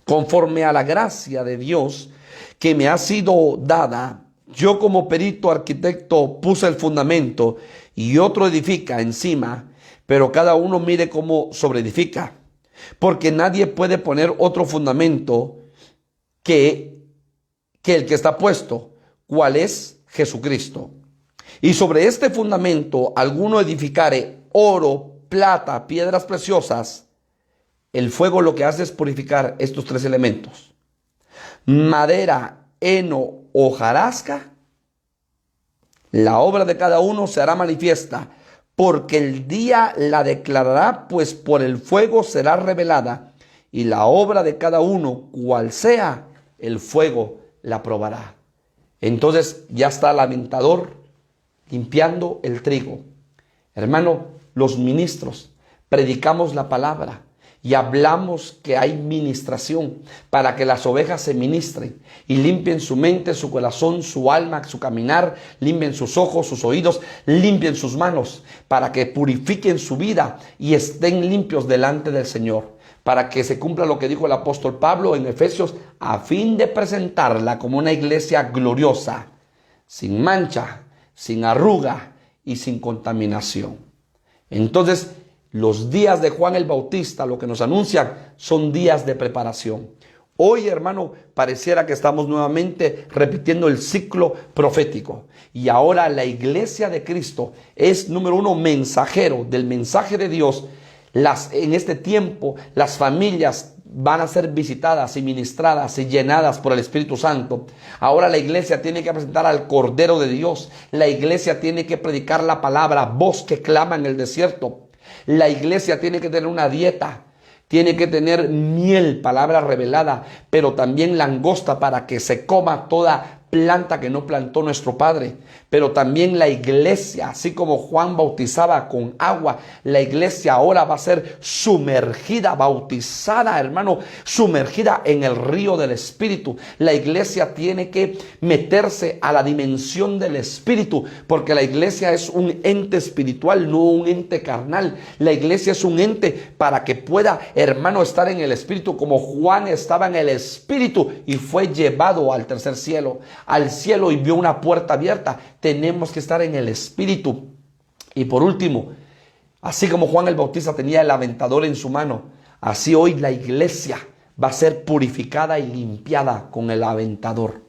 Conforme a la gracia de Dios que me ha sido dada, yo como perito arquitecto puse el fundamento y otro edifica encima, pero cada uno mire cómo sobreedifica. Porque nadie puede poner otro fundamento que el que está puesto, cuál es Jesucristo. Y sobre este fundamento alguno edificare oro, plata, piedras preciosas. El fuego lo que hace es purificar estos tres elementos. Madera, heno, hojarasca. La obra de cada uno se hará manifiesta, porque el día la declarará, pues por el fuego será revelada. Y la obra de cada uno, cual sea, el fuego la probará. Entonces ya está el aventador limpiando el trigo. Hermano, los ministros predicamos la palabra y hablamos que hay ministración para que las ovejas se ministren y limpien su mente, su corazón, su alma, su caminar, limpien sus ojos, sus oídos, limpien sus manos, para que purifiquen su vida y estén limpios delante del Señor, para que se cumpla lo que dijo el apóstol Pablo en Efesios, a fin de presentarla como una iglesia gloriosa, sin mancha, sin arruga y sin contaminación. Entonces, los días de Juan el Bautista, lo que nos anuncian, son días de preparación. Hoy, hermano, pareciera que estamos nuevamente repitiendo el ciclo profético. Y ahora la iglesia de Cristo es, número uno, mensajero del mensaje de Dios. En este tiempo, las familias van a ser visitadas y ministradas y llenadas por el Espíritu Santo. Ahora la iglesia tiene que presentar al Cordero de Dios. La iglesia tiene que predicar la palabra, voz que clama en el desierto. La iglesia tiene que tener una dieta. Tiene que tener miel, palabra revelada, pero también langosta para que se coma toda planta que no plantó nuestro Padre. Pero también la iglesia, así como Juan bautizaba con agua, la iglesia ahora va a ser sumergida, bautizada, hermano, sumergida en el río del Espíritu. La iglesia tiene que meterse a la dimensión del Espíritu, porque la iglesia es un ente espiritual, no un ente carnal. La iglesia es un ente para que pueda, hermano, estar en el Espíritu, como Juan estaba en el Espíritu y fue llevado al tercer cielo, al cielo, y vio una puerta abierta. Tenemos que estar en el Espíritu. Y por último, Así como Juan el Bautista tenía el aventador en su mano, así hoy la iglesia va a ser purificada y limpiada con el aventador.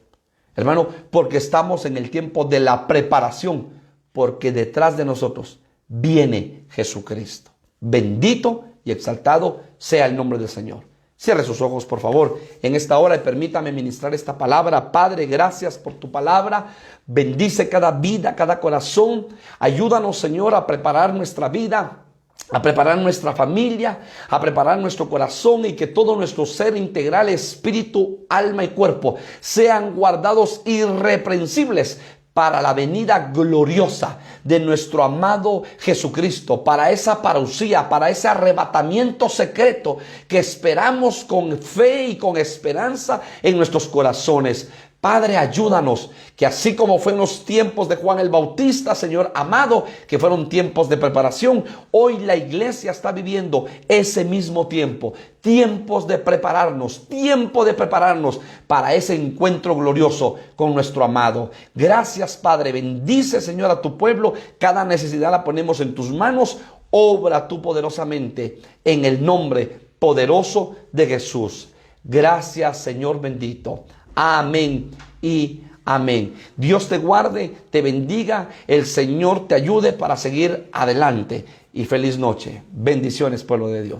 Hermano, porque estamos en el tiempo de la preparación, porque detrás de nosotros viene Jesucristo. Bendito y exaltado sea el nombre del Señor. Cierre sus ojos, por favor, en esta hora y permítame ministrar esta palabra. Padre, gracias por tu palabra. Bendice cada vida, cada corazón. Ayúdanos, Señor, a preparar nuestra vida, a preparar nuestra familia, a preparar nuestro corazón, y que todo nuestro ser integral, espíritu, alma y cuerpo sean guardados irreprensibles para la venida gloriosa de nuestro amado Jesucristo, para esa parucía, para ese arrebatamiento secreto que esperamos con fe y con esperanza en nuestros corazones. Padre, ayúdanos, que así como fue en los tiempos de Juan el Bautista, Señor amado, que fueron tiempos de preparación, hoy la iglesia está viviendo ese mismo tiempo, tiempos de prepararnos, tiempo de prepararnos para ese encuentro glorioso con nuestro amado. Gracias, Padre, bendice, Señor, a tu pueblo, cada necesidad la ponemos en tus manos, obra tú poderosamente en el nombre poderoso de Jesús. Gracias, Señor bendito. Amén y amén. Dios te guarde, te bendiga, el Señor te ayude para seguir adelante. Y feliz noche. Bendiciones, pueblo de Dios.